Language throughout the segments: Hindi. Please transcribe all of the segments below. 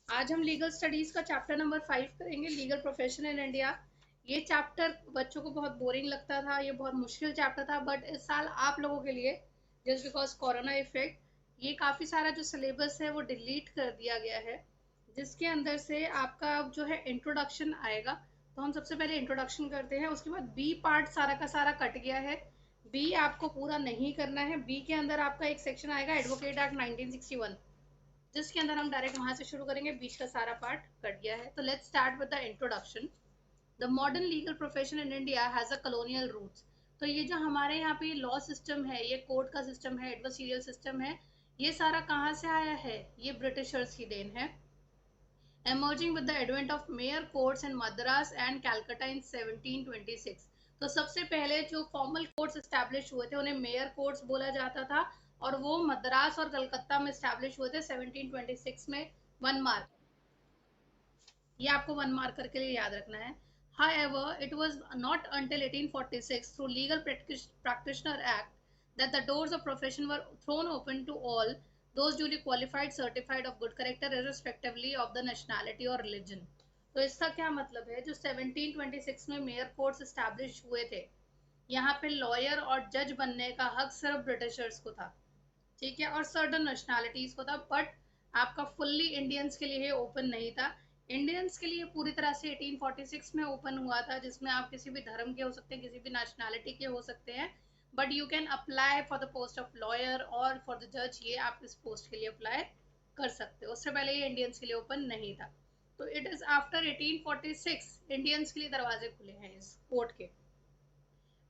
आज हम लीगल स्टडीज का चैप्टर नंबर 5 करेंगे, लीगल प्रोफेशन इन इंडिया। ये चैप्टर बच्चों को बहुत बोरिंग लगता था, ये बहुत मुश्किल चैप्टर था, बट इस साल आप लोगों के लिए जस्ट बिकॉज कोरोना इफेक्ट ये काफ़ी सारा जो सिलेबस है वो डिलीट कर दिया गया है, जिसके अंदर से आपका जो है इंट्रोडक्शन आएगा। तो हम सबसे पहले इंट्रोडक्शन करते हैं, उसके बाद बी पार्ट सारा का सारा कट गया है। बी आपको पूरा नहीं करना है। बी के अंदर आपका एक सेक्शन आएगा एडवोकेट एक्ट 1961, जिसके अंदर हम डायरेक्ट वहां से शुरू करेंगे, बीच का सारा पार्ट कट गया है। तो let's start with the introduction. The modern legal profession in India has a colonial roots. तो ये जो हमारे यहाँ पे लॉ सिस्टम है, ये कोर्ट का सिस्टम है, एडवर्सरियल सिस्टम है, ये सारा कहाँ से आया है? ये ब्रिटिशर्स की देन है। emerging with the advent of mayor courts in Madras and Calcutta in 1726। तो सबसे पहले जो फॉर्मल कोर्ट्स एस्टैब्लिश हुए थे उन्हें मेयर कोर्ट्स बोला जाता था, और वो मद्रास और कलकत्ता में एस्टैब्लिश हुए थे 1726 में। वन मार्क, ये आपको वन मार्कर के लिए याद रखना है। However, it was not until 1846 through Legal Practitioner Act that the doors of profession were thrown open to all those duly qualified, certified of good character, irrespectively of the nationality or religion। तो इसका क्या मतलब है? जो 1726 में मेयर कोर्ट्स एस्टैब्लिश हुए थे, यहाँ पे लॉयर और जज बनने का हक सिर्फ ब्रिटिशर्स को था, ठीक है, और सर्टन नेशनैलिटीज को था, बट आपका फुल्ली इंडियंस के लिए ओपन नहीं था। इंडियंस के लिए पूरी तरह से 1846 में ओपन हुआ था, जिसमें आप किसी भी धर्म के हो सकते हैं, किसी भी नेशनैलिटी के हो सकते हैं, but you can apply for the post of lawyer और फॉर द जज, ये आप इस पोस्ट के लिए अप्लाई कर सकते हो। उससे पहले ये इंडियंस के लिए ओपन नहीं था। तो इट इज आफ्टर 1846 इंडियंस के लिए दरवाजे खुले हैं इस कोर्ट के।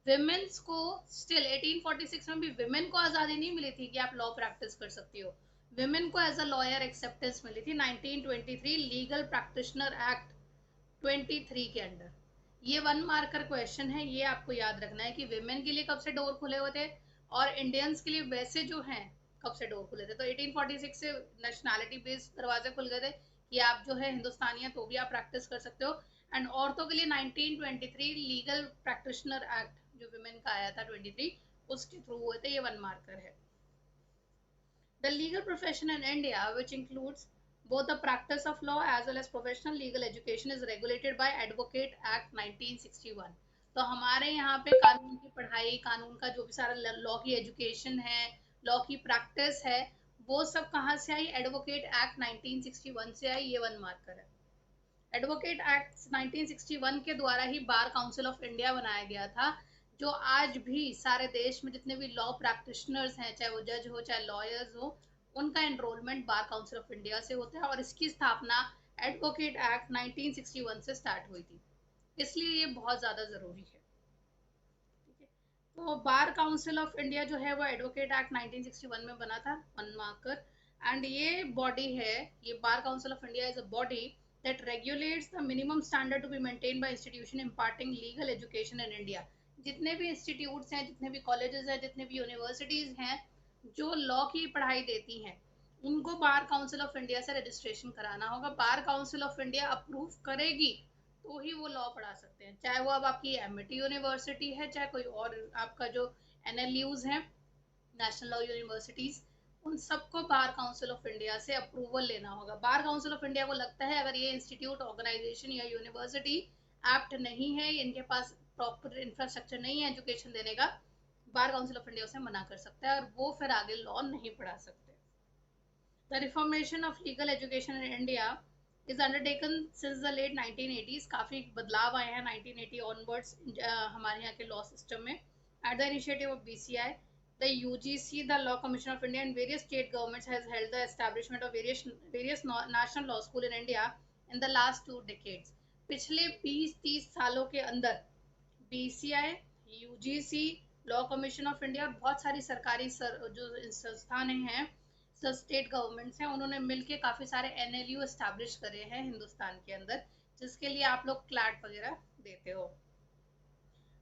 विमेन्स को स्टिल 1846 में भी विमेन को आज़ादी नहीं मिली थी कि आप लॉ प्रैक्टिस कर सकती हो। विमेन को एज अ लॉयर एक्सेप्टेंस मिली थी 1923 लीगल प्रैक्टिशनर एक्ट 23 के अंडर। ये वन मार्कर क्वेश्चन है, ये आपको याद रखना है कि विमेन के लिए कब से डोर खुले हुए थे और इंडियंस के लिए वैसे जो हैं कब से डोर खुले थे। तो 1846 से नेशनैलिटी बेस्ड दरवाजे खुल गए थे कि आप जो है हिंदुस्तानी है तो भी आप प्रैक्टिस कर सकते हो। एंड औरतों के लिए 1923 लीगल प्रैक्टिशनर एक्ट जो विमेन का आया था 23, उसके थ्रू हुए थे। ये वन मार्कर है। The legal profession in India, which includes both the practice of law as well as professional legal education, is regulated by Advocate Act 1961। तो हमारे यहाँ पे कानून की पढ़ाई, कानून का जो भी सारा लॉ की एजुकेशन है, लॉ की प्रैक्टिस है, वो सब कहाँ से आई? एडवोकेट एक्ट 1961 से आई। ये वन मार्कर है। एडवोकेट एक्ट 1961 के द्वारा ही बार काउंसिल ऑफ इंडिया बनाया गया था, जो आज भी सारे देश में जितने भी लॉ प्रैक्टिशनर्स हैं, चाहे वो जज हो चाहे लॉयर्स हो, उनका enrolment bar council of India से होता है, और इसकी स्थापना एडवोकेट एक्ट 1961 से स्टार्ट हुई थी। इसलिए ये बहुत ज़्यादा ज़रूरी है। ठीक है, तो बार काउंसिल ऑफ इंडिया जो है वो एडवोकेट एक्ट 1961 में बना था, वन मार्कर। एंड ये बॉडी है, ये bar council of India is a body that regulates the minimum standard to be maintained by institution imparting legal education in India। जितने भी इंस्टीट्यूट्स हैं, जितने भी कॉलेजेस हैं, जितने भी यूनिवर्सिटीज हैं जो लॉ की पढ़ाई देती हैं, उनको बार काउंसिल ऑफ इंडिया से रजिस्ट्रेशन कराना होगा। बार काउंसिल ऑफ इंडिया अप्रूव करेगी तो ही वो लॉ पढ़ा सकते हैं, चाहे वो अब आपकी एमिटी यूनिवर्सिटी है, चाहे कोई और आपका जो एनएलयूज हैं, नेशनल लॉ यूनिवर्सिटीज, उन सबको बार काउंसिल ऑफ इंडिया से अप्रूवल लेना होगा। बार काउंसिल ऑफ इंडिया को लगता है अगर ये इंस्टीट्यूट, ऑर्गेनाइजेशन या यूनिवर्सिटी एप्ट नहीं है, इनके पास प्रॉपर इंफ्रास्ट्रक्चर नहीं है एजुकेशन देने का, बार काउंसिल ऑफ इंडिया उसे मना कर सकता है और वो फिर आगे लॉ नहीं पढ़ा सकते। The reformation of legal education in India is undertaken since the late 1980s। काफ़ी बदलाव आए हैं 1980 ऑनवर्ड्स हमारे यहाँ के लॉ सिस्टम में। At the initiative of BCI, the UGC, the Law Commission of India, and various state governments has held the establishment of various national law school in India in the last 2 decades। पिछले 20-30 सालों के अंदर BCI, UGC, law commission of India और बहुत सारी सरकारी जो संस्थान हैं, स्टेट गवर्नमेंट्स हैं, उन्होंने मिलकर काफ़ी सारे NLU एस्टैब्लिश करे हैं हिंदुस्तान के अंदर, जिसके लिए आप लोग क्लैट वगैरह देते हो।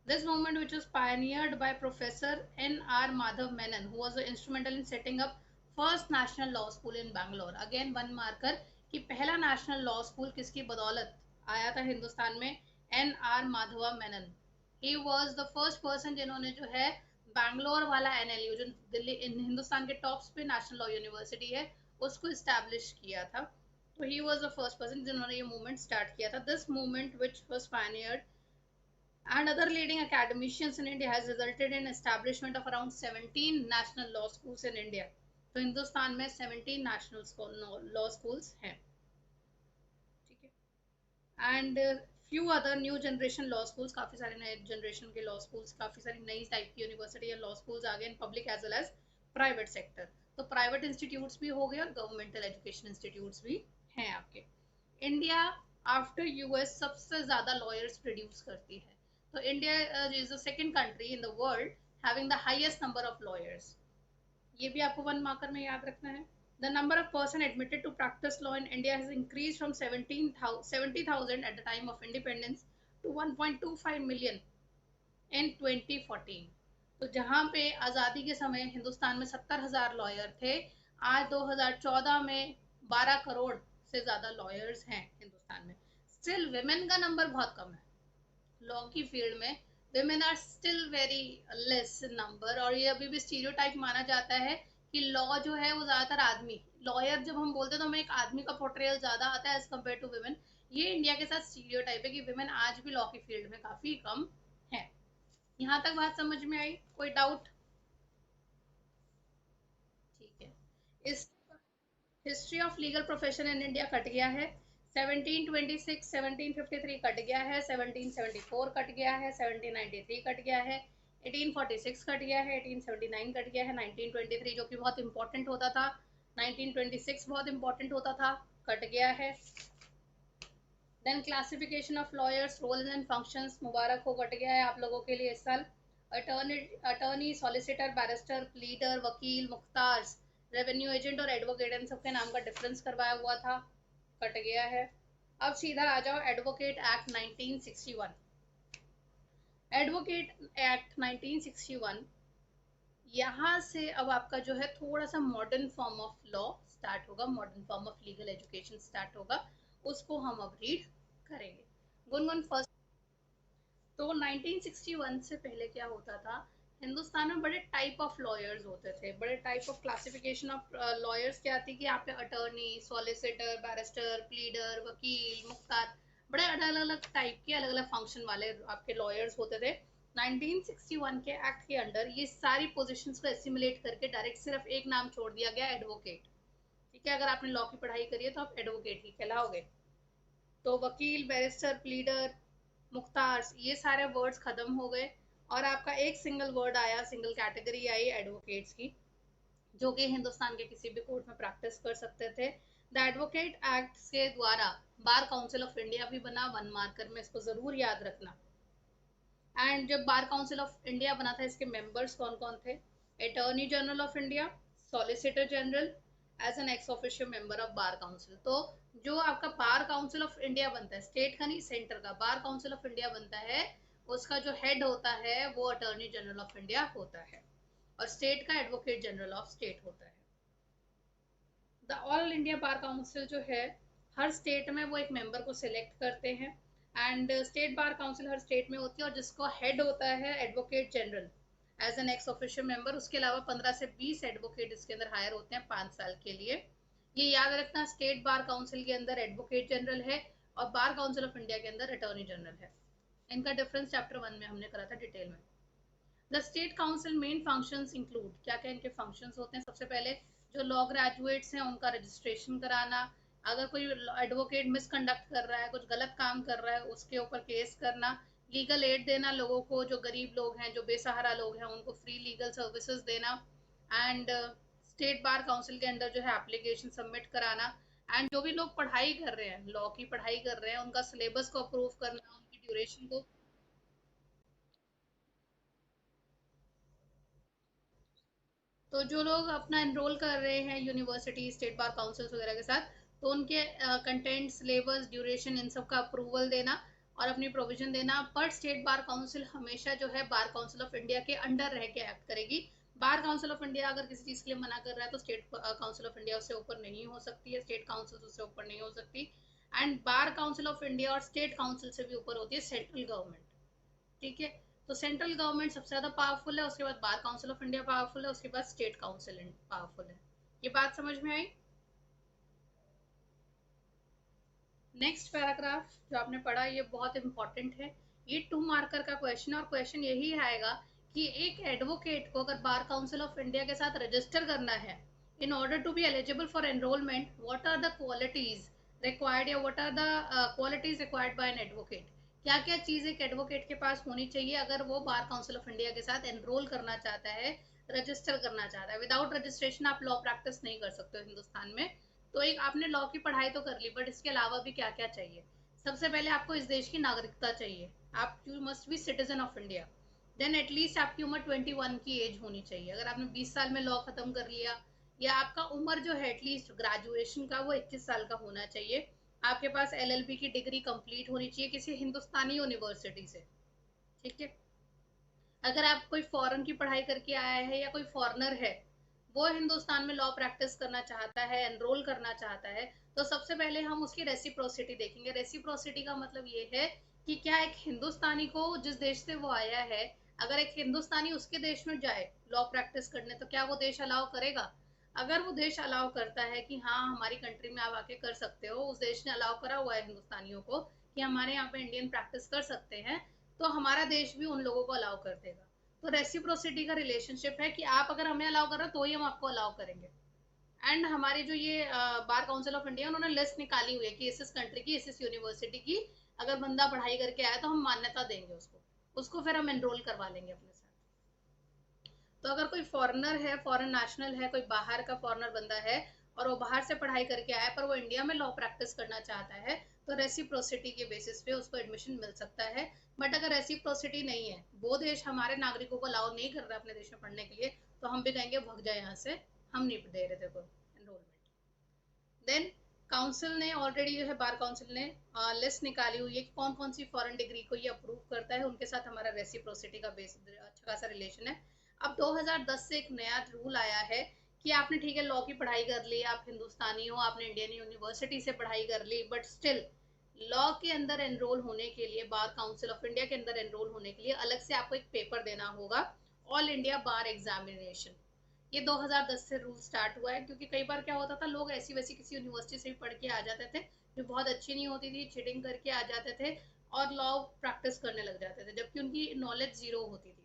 This movement, which was pioneered by Professor N.R. Madhav Menon, who was instrumental in setting up first national law school in Bangalore। Again one marker कि पहला national law school किसकी बदौलत आया था हिंदुस्तान में? N.R. Madhava Menon। He was the first person जिन्होंने जो है बैंगलोर वाला NLU, जो दिल्ली हिंदुस्तान के टॉप्स पे नेशनल लॉ यूनिवर्सिटी है, उसको इस्टेब्लिश किया था। तो he was the first person जिन्होंने ये मूवमेंट स्टार्ट किया था. This movement which was pioneered and other leading academicians in India has resulted in establishment of around 17 national law schools in India. तो हिंदुस्तान में 17 national law schools हैं. ठीक है. And few other new generation law schools, काफी सारे नए जनरेशन के law schools, काफी सारी नई टाइप की यूनिवर्सिटी या law schools आ गए in public as well as private sector. तो प्राइवेट इंस्टीट्यूट्स भी हो गए और गवर्नमेंटल एजुकेशन इंस्टीट्यूट्स भी हैं आपके. इंडिया आफ्टर यूएस सबसे ज्यादा लॉयर्स प्रोड्यूस करती है. तो India is the second country in the world having the highest number of lawyers. ये भी आपको 1 मार्कर में याद रखना है. The number of person admitted to practice law in India has increased from 70,000 at the time of independence to 1.25 million in 2014. तो जहाँ पे आज़ादी के समय हिंदुस्तान में 70,000 लॉयर थे, आज 2014 में 12 करोड़ से ज़्यादा लॉयर्स हैं हिंदुस्तान में. स्टिल विमेन का नंबर बहुत कम है लॉ की फील्ड में. Women are still very less number, और ये अभी भी स्टीरियोटाइप माना जाता है कि लॉ जो है वो ज़्यादातर आदमी, लॉयर जब हम बोलते हैं तो हमें एक आदमी का पोर्ट्रेयल ज़्यादा आता है एज कम्पेयर टू विमेन. ये इंडिया के साथ स्टीरियोटाइप है कि विमेन आज भी लॉ की फील्ड में काफ़ी कम है. यहाँ तक बात समझ में आई? कोई डाउट? ठीक है. इस history of legal profession in India cut गया है. 1726 1753 कट गया है. 1774 कट गया है. 1793 कट गया है. 1846 कट गया है. 1879 कट गया है. 1923 जो कि बहुत इंपॉर्टेंट होता था, 1926 बहुत इंपॉर्टेंट होता था, कट गया है. Then classification of lawyers roles and functions, मुबारक हो, कट गया है आप लोगों के लिए इस साल. अटर्नी, सॉलिसिटर, बैरिस्टर, प्लीडर, वकील, मुख्तार, रेवेन्यू एजेंट और एडवोकेट, इन सबके नाम का डिफरेंस करवाया हुआ था, कट गया है. अब सीधा आ जाओ एडवोकेट एक्ट 1961. एडवोकेट एक्ट 1961, यहाँ से अब आपका जो है थोड़ा सा modern form of law start होगा, modern form of legal education start होगा, उसको हम अब रीड करेंगे. गुनगुन फर्स्ट. तो 1961 से पहले क्या होता था, हिंदुस्तान में बड़े टाइप ऑफ लॉयर्स होते थे, बड़े type of classification of lawyers क्या थी कि आप अटर्नी, सॉलिसिटर, बैरिस्टर, प्लीडर, वकील, मुख्तार, बड़े अलग अलग टाइप के अलग अलग फंक्शन वाले आपके लॉयर्स होते थे. 1961 के एक्ट के अंडर ये सारी पोजीशंस को एसिमुलेट करके डायरेक्ट सिर्फ एक नाम छोड़ दिया गया, एडवोकेट. ठीक है, अगर आपने लॉ की पढ़ाई करी है तो आप एडवोकेट ही कहलाओगे. तो वकील, बैरिस्टर, प्लीडर, मुख्तार, ये सारे वर्ड्स खत्म हो गए और आपका एक सिंगल वर्ड आया, सिंगल कैटेगरी आई एडवोकेट्स की, जो कि हिंदुस्तान के किसी भी कोर्ट में प्रैक्टिस कर सकते थे. द एडवोकेट एक्ट के द्वारा बार काउंसिल ऑफ इंडिया भी बना. 1 मार्कर में इसको जरूर याद रखना. एंड जब बार काउंसिल ऑफ इंडिया बना था, इसके मेंबर्स कौन कौन थे? Attorney general of India, solicitor general as an ex official member of bar council. तो जो आपका बार काउंसिल ऑफ इंडिया बनता है, स्टेट का नहीं सेंटर का, बार काउंसिल ऑफ इंडिया बनता है, उसका जो हेड होता है वो अटॉर्नी जनरल ऑफ इंडिया होता है और स्टेट का एडवोकेट जनरल ऑफ स्टेट होता है. The all India bar council जो है, हर स्टेट में वो एक मेंबर को सिलेक्ट करते हैं एंड स्टेट बार काउंसिल हर स्टेट में होती है और जिसको हेड होता है advocate general as an ex official member. उसके अलावा 15 से 20 एडवोकेट इसके अंदर हायर होते हैं 5 साल के लिए. ये याद रखना, स्टेट बार काउंसिल के अंदर एडवोकेट जनरल है और बार काउंसिल ऑफ इंडिया के अंदर अटॉर्नी जनरल है. इनका डिफरेंस चैप्टर 1 में हमने करा था डिटेल में. The state council main functions include, क्या क्या इनके फंक्शंस होते हैं? सबसे पहले जो लॉ ग्रेजुएट्स हैं उनका रजिस्ट्रेशन कराना, अगर कोई एडवोकेट मिसकंडक्ट कर रहा है, कुछ गलत काम कर रहा है, उसके ऊपर केस करना, लीगल एड देना लोगों को, जो गरीब लोग हैं, जो बेसहारा लोग हैं, उनको फ्री लीगल सर्विसेज देना. एंड स्टेट बार काउंसिल के अंदर जो है एप्लीकेशन सबमिट कराना. एंड जो भी लोग पढ़ाई कर रहे हैं, लॉ की पढ़ाई कर रहे हैं, उनका सिलेबस को अप्रूव करना, उनकी ड्यूरेशन को. तो जो लोग अपना एनरोल कर रहे हैं यूनिवर्सिटी, स्टेट बार काउंसिल्स वगैरह के साथ, तो उनके कंटेंट, सिलेबस, ड्यूरेशन, इन सब का अप्रूवल देना और अपनी प्रोविजन देना. पर स्टेट बार काउंसिल हमेशा जो है बार काउंसिल ऑफ इंडिया के अंडर रह के एक्ट करेगी. बार काउंसिल ऑफ इंडिया अगर किसी चीज़ के लिए मना कर रहा है तो स्टेट काउंसिल ऑफ इंडिया उससे ऊपर नहीं हो सकती है, स्टेट काउंसिल उससे ऊपर नहीं हो सकती. And bar council of India और स्टेट काउंसिल से भी ऊपर होती है सेंट्रल गवर्नमेंट. ठीक है, तो सेंट्रल गवर्नमेंट सबसे ज़्यादा पावरफुल है, उसके बाद बार काउंसिल ऑफ इंडिया पावरफुल है, उसके बाद स्टेट काउंसिल पावरफुल है. ये बात समझ में आई? नेक्स्ट पैराग्राफ जो आपने पढ़ा ये बहुत इंपॉर्टेंट है। ये 2 मार्कर का क्वेश्चन है और क्वेश्चन यही आएगा कि एक एडवोकेट को अगर बार काउंसिल ऑफ इंडिया के साथ रजिस्टर करना है, in order to be eligible for enrolment, what are the qualities required या what are the qualities required by an advocate. क्या क्या चीज़ एक एडवोकेट के पास होनी चाहिए अगर वो बार काउंसिल ऑफ इंडिया के साथ एनरोल करना चाहता है, रजिस्टर करना चाहता है। विदाउट रजिस्ट्रेशन आप लॉ प्रैक्टिस नहीं कर सकते हो हिंदुस्तान में। तो एक आपने लॉ की पढ़ाई तो कर ली, बट इसके अलावा भी क्या क्या चाहिए। सबसे पहले आपको इस देश की नागरिकता चाहिए, आप you must be citizen of India. Then at least आपकी उम्र 21 की एज होनी चाहिए। अगर आपने 20 साल में लॉ खत्म कर लिया, या आपका उम्र जो है एटलीस्ट ग्रेजुएशन का वो 21 साल का होना चाहिए। आपके पास LLB की डिग्री कंप्लीट होनी चाहिए किसी हिंदुस्तानी यूनिवर्सिटी से। ठीक है। अगर आप कोई फॉरेन की पढ़ाई करके आया है या कोई फॉरेनर है, वो हिंदुस्तान में लॉ प्रैक्टिस करना चाहता है, एनरोल करना चाहता है, तो सबसे पहले हम उसकी रेसिप्रोसिटी देखेंगे। रेसिप्रोसिटी का मतलब ये है कि क्या एक हिंदुस्तानी को जिस देश से वो आया है, अगर एक हिंदुस्तानी उसके देश में जाए लॉ प्रैक्टिस करने, तो क्या वो देश अलाउ करेगा। अगर वो देश अलाउ करता है कि हाँ हमारी कंट्री में आप आके कर सकते हो, उस देश ने अलाउ करा हुआ है हिंदुस्तानियों को कि हमारे यहाँ पे इंडियन प्रैक्टिस कर सकते हैं, तो हमारा देश भी उन लोगों को अलाउ कर देगा। तो रेसिप्रोसिटी का रिलेशनशिप है कि आप अगर हमें अलाउ कर रहे हो तो ही हम आपको अलाउ करेंगे। एंड हमारी जो ये बार काउंसिल ऑफ इंडिया उन्होंने लिस्ट निकाली हुई है कि इस कंट्री की इस यूनिवर्सिटी की अगर बंदा पढ़ाई करके आया तो हम मान्यता देंगे उसको, उसको फिर हम एनरोल करवा लेंगे अपने साथ। तो अगर कोई फॉरेनर है, फॉरेन नेशनल है, कोई बाहर का फॉरेनर बंदा है और वो बाहर से पढ़ाई करके आया पर वो इंडिया में लॉ प्रैक्टिस करना चाहता है, तो रेसिप्रोसिटी के बेसिस पे उसको एडमिशन मिल सकता है। बट अगर रेसिप्रोसिटी नहीं है, वो देश हमारे नागरिकों को अलाउ नहीं कर रहा अपने देश में पढ़ने के लिए, तो हम भी कहेंगे भग जाए यहाँ से, हम नहीं दे रहे देखो एनरोलमेंट। देन काउंसिल ने ऑलरेडी जो है बार काउंसिल ने लिस्ट निकाली हुई है कि कौन कौन सी फॉरेन डिग्री को ये अप्रूव करता है, उनके साथ हमारा रेसिप्रोसिटी का बेस अच्छा खासा रिलेशन है। अब 2010 से एक नया रूल आया है कि आपने ठीक है लॉ की पढ़ाई कर ली, आप हिंदुस्तानी हो, आपने इंडियन यूनिवर्सिटी से पढ़ाई कर ली, बट स्टिल लॉ के अंदर एनरोल होने के लिए, बार काउंसिल ऑफ इंडिया के अंदर एनरोल होने के लिए अलग से आपको एक पेपर देना होगा, ऑल इंडिया बार एग्जामिनेशन। ये 2010 से रूल स्टार्ट हुआ है, क्योंकि कई बार क्या होता था, लोग ऐसी वैसी किसी यूनिवर्सिटी से भी पढ़ के आ जाते थे जो बहुत अच्छी नहीं होती थी, चीटिंग करके आ जाते थे और लॉ प्रैक्टिस करने लग जाते थे जबकि उनकी नॉलेज जीरो होती थी।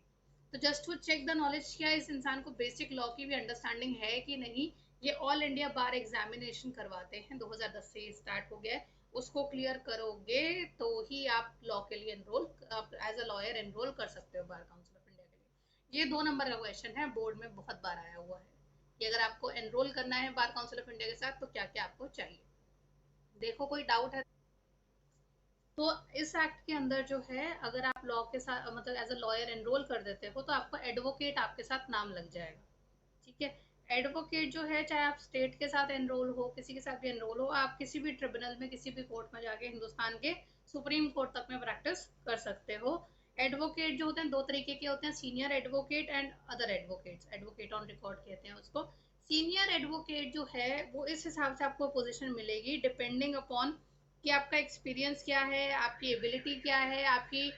तो just to check the knowledge, क्या इस इंसान को बेसिक लॉ की भी अंडरस्टैंडिंग है कि नहीं, ये ऑल इंडिया बार एग्जामिनेशन करवाते हैं, 2010 से स्टार्ट हो गया है। उसको क्लियर करोगे तो ही आप लॉ के लिए एनरोल, आप एज अ लॉयर एनरोल कर सकते हो बार काउंसिल ऑफ इंडिया के लिए। ये 2 नंबर का क्वेश्चन है, बोर्ड में बहुत बार आया हुआ है कि अगर आपको एनरोल करना है बार काउंसिल ऑफ इंडिया के साथ तो क्या क्या आपको चाहिए। देखो कोई डाउट है तो। इस एक्ट के अंदर जो है, अगर आप लॉ के साथ मतलब एज अ लॉयर एनरोल कर देते हो तो आपको एडवोकेट आपके साथ नाम लग जाएगा। ठीक है। एडवोकेट जो है, चाहे आप स्टेट के साथ एनरोल हो, किसी के साथ भी एनरोल हो, आप किसी भी ट्रिब्यूनल में, किसी भी कोर्ट में जाके हिंदुस्तान के सुप्रीम कोर्ट तक में प्रैक्टिस कर सकते हो। एडवोकेट जो होते हैं 2 तरीके के होते हैं, senior advocate and other advocates, advocate on record कहते हैं उसको। सीनियर एडवोकेट जो है वो इस हिसाब से आपको पोजीशन मिलेगी डिपेंडिंग अपॉन कि आपका एक्सपीरियंस क्या है, आपकी एबिलिटी क्या है, आपकी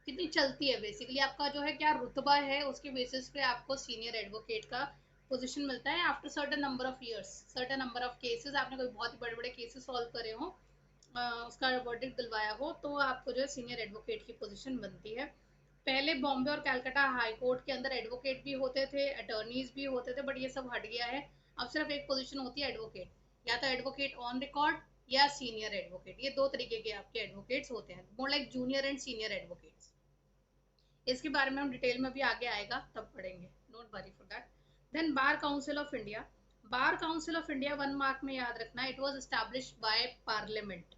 कितनी चलती है, बेसिकली आपका जो है क्या रुतबा है, उसके बेसिस पे आपको सीनियर एडवोकेट का पोजीशन मिलता है। After certain number of years, certain number of cases, आपने कोई बहुत ही बड़े बड़े केसेस सॉल्व करे हो, उसका वर्डिक्ट दिलवाया हो, तो आपको जो है सीनियर एडवोकेट की पोजीशन बनती है। पहले बॉम्बे और कलकत्ता हाई कोर्ट के अंदर एडवोकेट भी होते थे, अटर्नीज भी होते थे, बट ये सब हट गया है। अब सिर्फ एक पोजीशन होती है एडवोकेट, या तो एडवोकेट ऑन रिकॉर्ड या सीनियर एडवोकेट। ये 2 तरीके के आपके एडवोकेट्स होते हैं, more like junior and senior advocates. इसके बारे में हम डिटेल में भी आगे आएगा तब पढ़ेंगे, not worry for that. Then bar council of India. Bar council of India 1 mark में याद रखना, it was established by parliament.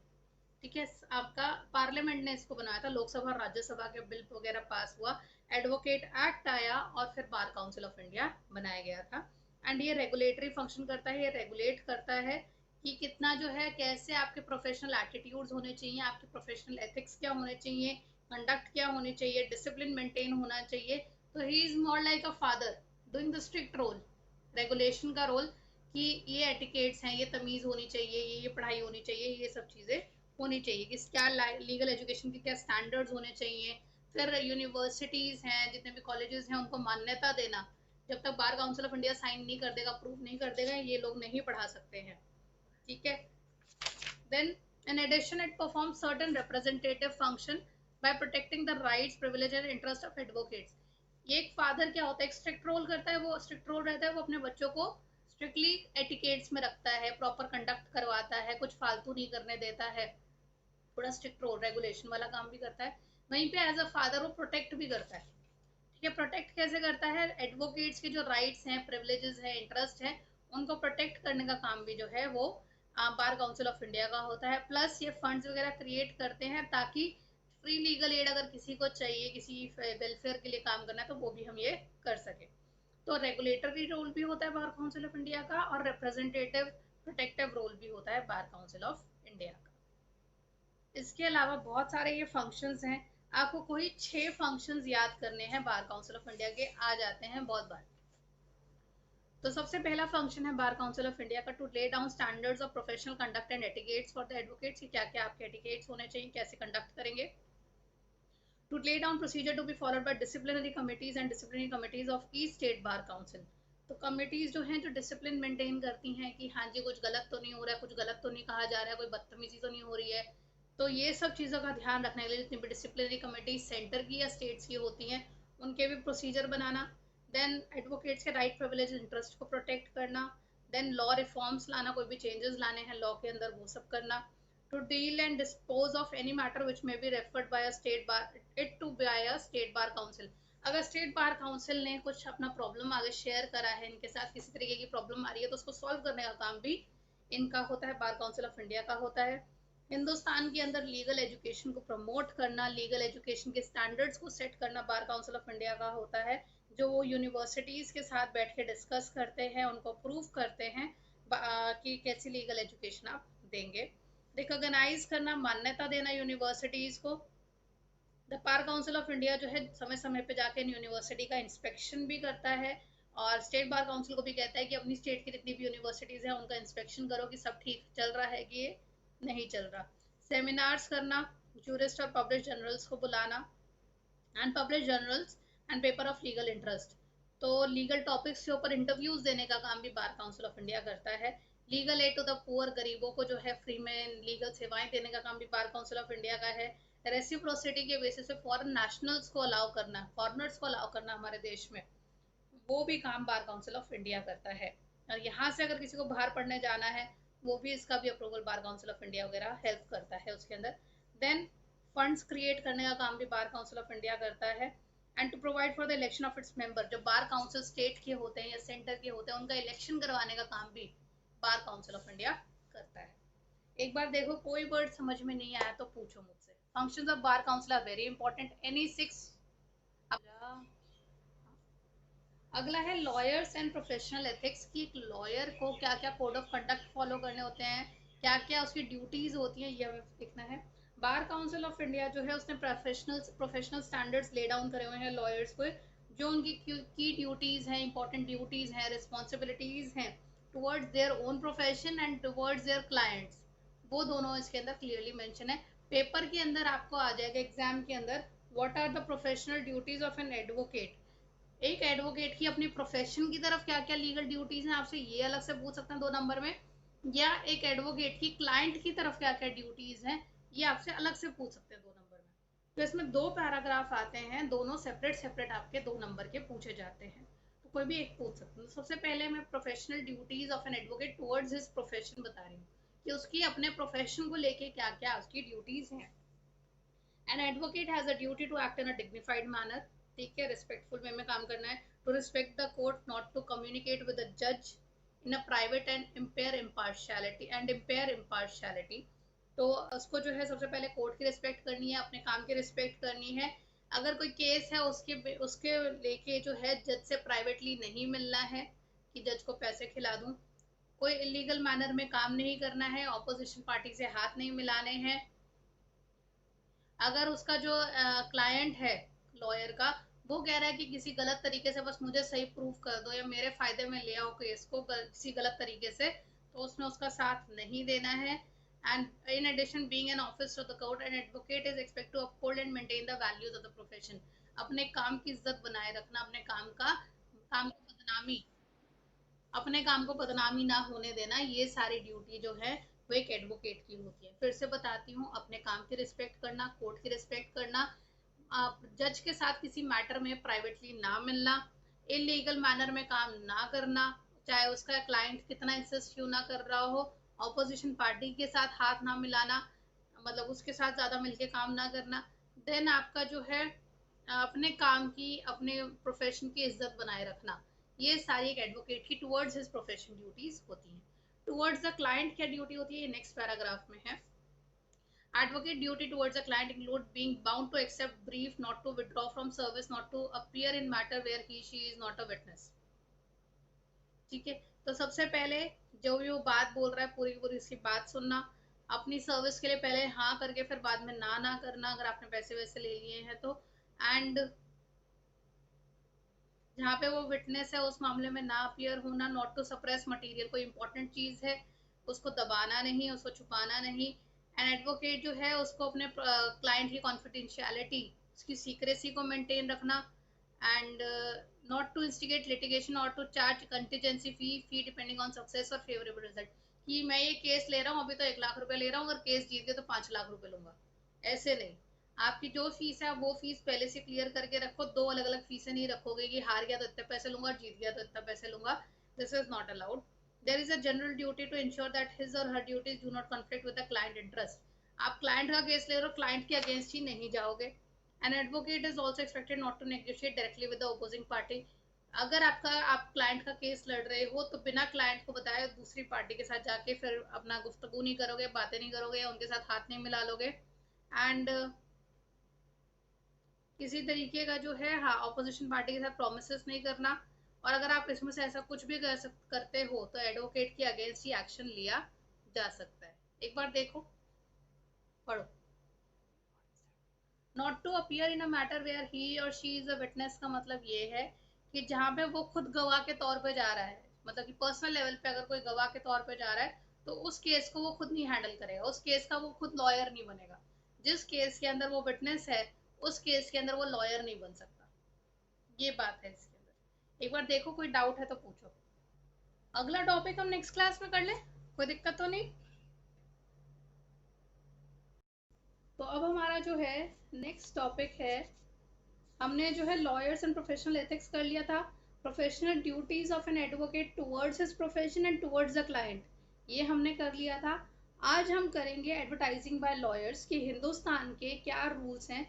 ठीक है, आपका पार्लियामेंट ने इसको बनाया था, लोकसभा और राज्यसभा के बिल वगैरह पास हुआ, एडवोकेट एक्ट आया और फिर बार काउंसिल ऑफ इंडिया बनाया गया था। एंड ये रेगुलेटरी फंक्शन करता है, ये रेगुलेट करता है कि कितना जो है, कैसे आपके प्रोफेशनल एटीट्यूड्स होने चाहिए, आपके प्रोफेशनल एथिक्स क्या होने चाहिए, कंडक्ट क्या होनी चाहिए, डिसिप्लिन मेंटेन होना चाहिए। तो he is more like a father doing the strict role, regulation का रोल, कि ये एटिकेट्स हैं, ये तमीज़ होनी चाहिए, ये पढ़ाई होनी चाहिए, ये सब चीज़ें होनी चाहिए कि क्या लीगल एजुकेशन के क्या स्टैंडर्ड्स होने चाहिए। फिर यूनिवर्सिटीज़ हैं, जितने भी कॉलेजेस हैं, उनको मान्यता देना। जब तक bar council of India sign नहीं कर देगा, अप्रूव नहीं कर देगा, ये लोग नहीं पढ़ा सकते हैं। ठीक है। Then In addition, it performs certain representative function by protecting the rights, privilege and interest of advocates. ये एक फादर क्या होता है, एक स्ट्रिक्ट रोल करता है, वो स्ट्रिक्ट रोल रहता है, वो अपने बच्चों को स्ट्रिक्टली एटिकेट्स में रखता है, प्रॉपर कंडक्ट करवाता है, कुछ फालतू नहीं करने देता है, थोड़ा स्ट्रिक्ट रोल रेगुलेशन वाला काम भी करता है। वहीं पे एज अ फादर वो प्रोटेक्ट भी करता है। ठीक है, प्रोटेक्ट कैसे करता है, एडवोकेट्स के जो राइट्स हैं, प्रिविलेजेस हैं, इंटरेस्ट है, उनको प्रोटेक्ट करने का काम भी जो है वो बार काउंसिल ऑफ इंडिया का होता है। प्लस ये फंड्स वगैरह क्रिएट करते हैं ताकि फ्री लीगल एड अगर किसी को चाहिए, किसी वेलफेयर के लिए काम करना है, तो वो भी हम ये कर सके। तो रेगुलेटरी रोल भी होता है बार काउंसिल ऑफ इंडिया का, और रिप्रेजेंटेटिव प्रोटेक्टिव रोल भी होता है बार काउंसिल ऑफ इंडिया का। इसके अलावा बहुत सारे ये फंक्शंस हैं, आपको कोई 6 फंक्शंस याद करने हैं बार काउंसिल ऑफ इंडिया के, आ जाते हैं बहुत बार। तो सबसे पहला फंक्शन है बार काउंसिल ऑफ इंडिया का, to lay down standards of professional conduct and etiquettes for the advocates, कि क्या क्या आपके एटिकेट्स होने चाहिए, कैसे कंडक्ट करेंगे। To lay down procedure to be followed by disciplinary committees and disciplinary committees of each state bar council. तो कमिटीज जो हैं जो डिसिप्लिन मेंटेन करती हैं कि हाँ जी कुछ गलत तो नहीं हो रहा है, कुछ गलत तो नहीं कहा जा रहा है, कोई बदतमीजी तो नहीं हो रही है, तो ये सब चीज़ों का ध्यान रखने के लिए जितनी भी डिसिप्लिनरी कमेटी सेंटर की या स्टेट्स की होती हैं, उनके भी प्रोसीजर बनाना। देन एडवोकेट्स के राइट, प्रिविलेज, इंटरेस्ट को प्रोटेक्ट करना। देन लॉ रिफॉर्म्स लाना, कोई भी चेंजेस लाने हैं लॉ के अंदर, वो सब करना। To deal and dispose of any matter which may be referred by a state bar it to by a state bar council. अगर स्टेट बार काउंसिल ने कुछ अपना प्रॉब्लम आगे शेयर करा है, इनके साथ किसी तरीके की प्रॉब्लम आ रही है, तो उसको सॉल्व करने का काम भी इनका होता है, बार काउंसिल ऑफ इंडिया का होता है। हिंदुस्तान के अंदर लीगल एजुकेशन को प्रमोट करना, लीगल एजुकेशन के स्टैंडर्ड्स को सेट करना बार काउंसिल ऑफ इंडिया का होता है, जो वो यूनिवर्सिटीज़ के साथ बैठ के डिस्कस करते हैं, उनको अप्रूव करते हैं कि कैसी लीगल एजुकेशन आप देंगे। रिकॉग्नाइज करना, मान्यता देना यूनिवर्सिटीज़ को। The bar council of India जो है समय समय पे जाके यूनिवर्सिटी का इंस्पेक्शन भी करता है, और स्टेट बार काउंसिल को भी कहता है कि अपनी स्टेट की जितनी भी यूनिवर्सिटीज़ हैं उनका इंस्पेक्शन करो कि सब ठीक चल रहा है कि ये नहीं चल रहा। सेमिनार्स करना, जूरिस्ट और पब्लिश जर्नल्स को बुलाना, and publish journals and paper of legal interest. तो लीगल टॉपिक्स के ऊपर इंटरव्यूज देने का काम भी बार काउंसिल ऑफ इंडिया करता है। Legal aid to the poor, गरीबों को जो है फ्री में लीगल सेवाएं देने का काम भी बार काउंसिल ऑफ इंडिया का है। रेसिप्रोसिटी के बेसिस पे फॉरेन नेशनल्स को अलाउ करना, फॉरनर्स को अलाउ करना हमारे देश में, वो भी काम बार काउंसिल ऑफ इंडिया करता है। और यहाँ से अगर किसी को बाहर पढ़ने जाना है, वो भी इसका भी approval bar council of India वगैरह हेल्प करता है उसके अंदर। देन फंड्स क्रिएट करने का काम भी बार काउंसिल ऑफ इंडिया करता है। And to provide for the election of its member, जो बार काउंसिल स्टेट के होते हैं या सेंटर के होते हैं, उनका इलेक्शन करवाने का काम भी बार काउंसिल ऑफ इंडिया करता है। एक बार देखो, कोई वर्ड समझ में नहीं आया तो पूछो मुझसे। Functions of bar council are very important, any 6। अगला है लॉयर्स एंड प्रोफेशनल एथिक्स, की एक लॉयर को क्या क्या कोड ऑफ कंडक्ट फॉलो करने होते हैं, क्या क्या उसकी ड्यूटीज होती हैं, ये हमें देखना है। बार काउंसिल ऑफ इंडिया जो है उसने प्रोफेशनल स्टैंडर्ड्स ले डाउन करे हुए हैं लॉयर्स को, जो उनकी की ड्यूटीज हैं, इंपॉर्टेंट ड्यूटीज हैं, रिस्पॉन्सिबिलिटीज हैं towards their own profession and towards their clients, वो दोनों इसके अंदर क्लियरली मेंशन है। पेपर के अंदर आपको आ जाएगा एग्जाम के अंदर, what are the professional duties of an advocate. एक एडवोकेट की अपनी प्रोफेशन की तरफ क्या क्या लीगल ड्यूटीज हैं, आपसे ये अलग से पूछ सकते हैं 2 नंबर में, या एक एडवोकेट की क्लाइंट की तरफ क्या क्या ड्यूटीज हैं, ये आपसे अलग से पूछ सकते हैं 2 नंबर में। तो इसमें 2 पैराग्राफ आते हैं, दोनों सेपरेट सेपरेट आपके 2 नंबर के पूछे जाते हैं, तो कोई भी एक पूछ सकते हैं। तो सबसे पहले मैं professional duties of an advocate towards his profession बता रही हूँ, कि उसकी अपने प्रोफेशन को लेके क्या क्या उसकी ड्यूटीज हैं। An advocate has a duty to act in a dignified manner, ठीक है, रिस्पेक्टफुल वे में काम करना है। To respect the court, not to communicate with the जज in a private and impair impartiality. तो उसको जो है सबसे पहले कोर्ट की रिस्पेक्ट करनी है, अपने काम की रिस्पेक्ट करनी है। अगर कोई केस है उसके लेके जो है जज से प्राइवेटली नहीं मिलना है कि जज को पैसे खिला दूं। कोई इलीगल मैनर में काम नहीं करना है, ऑपोजिशन पार्टी से हाथ नहीं मिलाने हैं। अगर उसका जो क्लाइंट है लॉयर का, वो कह रहा है कि किसी गलत तरीके से बस मुझे सही प्रूफ कर दो या मेरे फायदे में ले आओ केस को किसी गलत तरीके से, तो उसमें उसका साथ नहीं देना है। And in addition, being an office of the court, an advocate is expect to uphold and maintain the values of the profession. अपने काम की इज्जत बनाए रखना, अपने काम को बदनामी, अपने काम को बदनामी ना होने देना, ये सारी ड्यूटी जो है वो एक एडवोकेट की होती है। फिर से बताती हूँ, अपने काम की रिस्पेक्ट करना, कोर्ट की रिस्पेक्ट करना, आप जज के साथ किसी मैटर में प्राइवेटली ना मिलना, इलीगल मैनर में काम ना करना, चाहे उसका क्लाइंट कितना इंसिस्ट क्यों ना कर रहा हो, ऑपोजिशन पार्टी के साथ हाथ ना मिलाना, मतलब उसके साथ ज़्यादा मिलके काम ना करना। देन आपका जो है अपने काम की, अपने प्रोफेशन की इज्जत बनाए रखना, ये सारी एक एडवोकेट की टुवर्ड्स हिज प्रोफेशन ड्यूटीज होती हैं। टुवर्ड्स द क्लाइंट क्या ड्यूटी होती है, ये नेक्स्ट पैराग्राफ में है। Advocate duty towards a client include being bound to accept brief, not to withdraw from service, not to appear in matter where she is not a witness। ठीक है, तो सबसे पहले जो भी वो बात बोल रहा है पूरी पूरी उसकी बात सुनना, अपनी सर्विस के लिए पहले हाँ करके फिर बाद में ना ना करना अगर आपने पैसे वैसे ले लिए हैं तो। एंड जहाँ पे वो विटनेस है उस मामले में ना अपीयर होना, नॉट टू सप्रेस मटेरियल, कोई इंपॉर्टेंट चीज है उसको दबाना नहीं, उसको छुपाना नहीं। एंड एडवोकेट जो है उसको अपने क्लाइंट की कॉन्फिडेंशियलिटी, उसकी सीक्रेसी को मेंटेन रखना। And not to instigate litigation or to charge contingency fee depending on success or favourable result, कि मैं ये केस ले रहा हूँ, अभी तो 1 लाख रुपए ले रहा हूँ, अगर केस जीत गए तो 5 लाख रुपए लूंगा, ऐसे नहीं। आपकी जो फीस है वो फीस पहले से क्लियर करके रखो, दो अलग अलग फीसें नहीं रखोगे कि हार गया तो इतने पैसे लूंगा और जीत गया तो इतना पैसे लूंगा। This is not allowed. There is a general duty to ensure that his or her duties do not conflict with the client interest. आप क्लाइंट का केस ले रहे हो, क्लाइंट के अगेंस्ट ही नहीं जाओगे। An advocate is also expected not to negotiate directly with the opposing party. अगर आप क्लाइंट का केस लड़ रहे हो तो बिना क्लाइंट को बताए दूसरी पार्टी के साथ जाके फिर अपना गुफ्तगू नहीं करोगे, बातें नहीं करोगे या उनके साथ हाथ नहीं मिला लोगे। एंड किसी तरीके का जो है, हाँ, ऑपोजिशन पार्टी के साथ प्रोमिस नहीं करना। और अगर आप इसमें से ऐसा कुछ भी करते हो तो एडवोकेट के अगेंस्ट ही एक्शन लिया जा सकता है। एक बार देखो, पढ़ो। Not to appear in a matter where he और शी इज अ विटनेस का मतलब ये है कि जहाँ पे वो खुद गवाह के तौर पे जा रहा है, मतलब कि पर्सनल लेवल पे अगर कोई गवाह के तौर पे जा रहा है तो उस केस को वो खुद नहीं हैंडल करेगा, उस केस का वो खुद लॉयर नहीं बनेगा। जिस केस के अंदर वो विटनेस है उस केस के अंदर वो लॉयर नहीं बन सकता, ये बात है इसके अंदर। एक बार देखो, कोई डाउट है तो पूछो। अगला टॉपिक हम नेक्स्ट क्लास में कर ले, कोई दिक्कत तो नहीं। तो अब हमारा जो है नेक्स्ट टॉपिक है, हमने जो है लॉयर्स एंड प्रोफेशनल एथिक्स कर लिया था। Professional duties of an advocate towards his profession and towards the client, ये हमने कर लिया था। आज हम करेंगे एडवर्टाइजिंग बाय लॉयर्स कि हिंदुस्तान के क्या रूल्स हैं,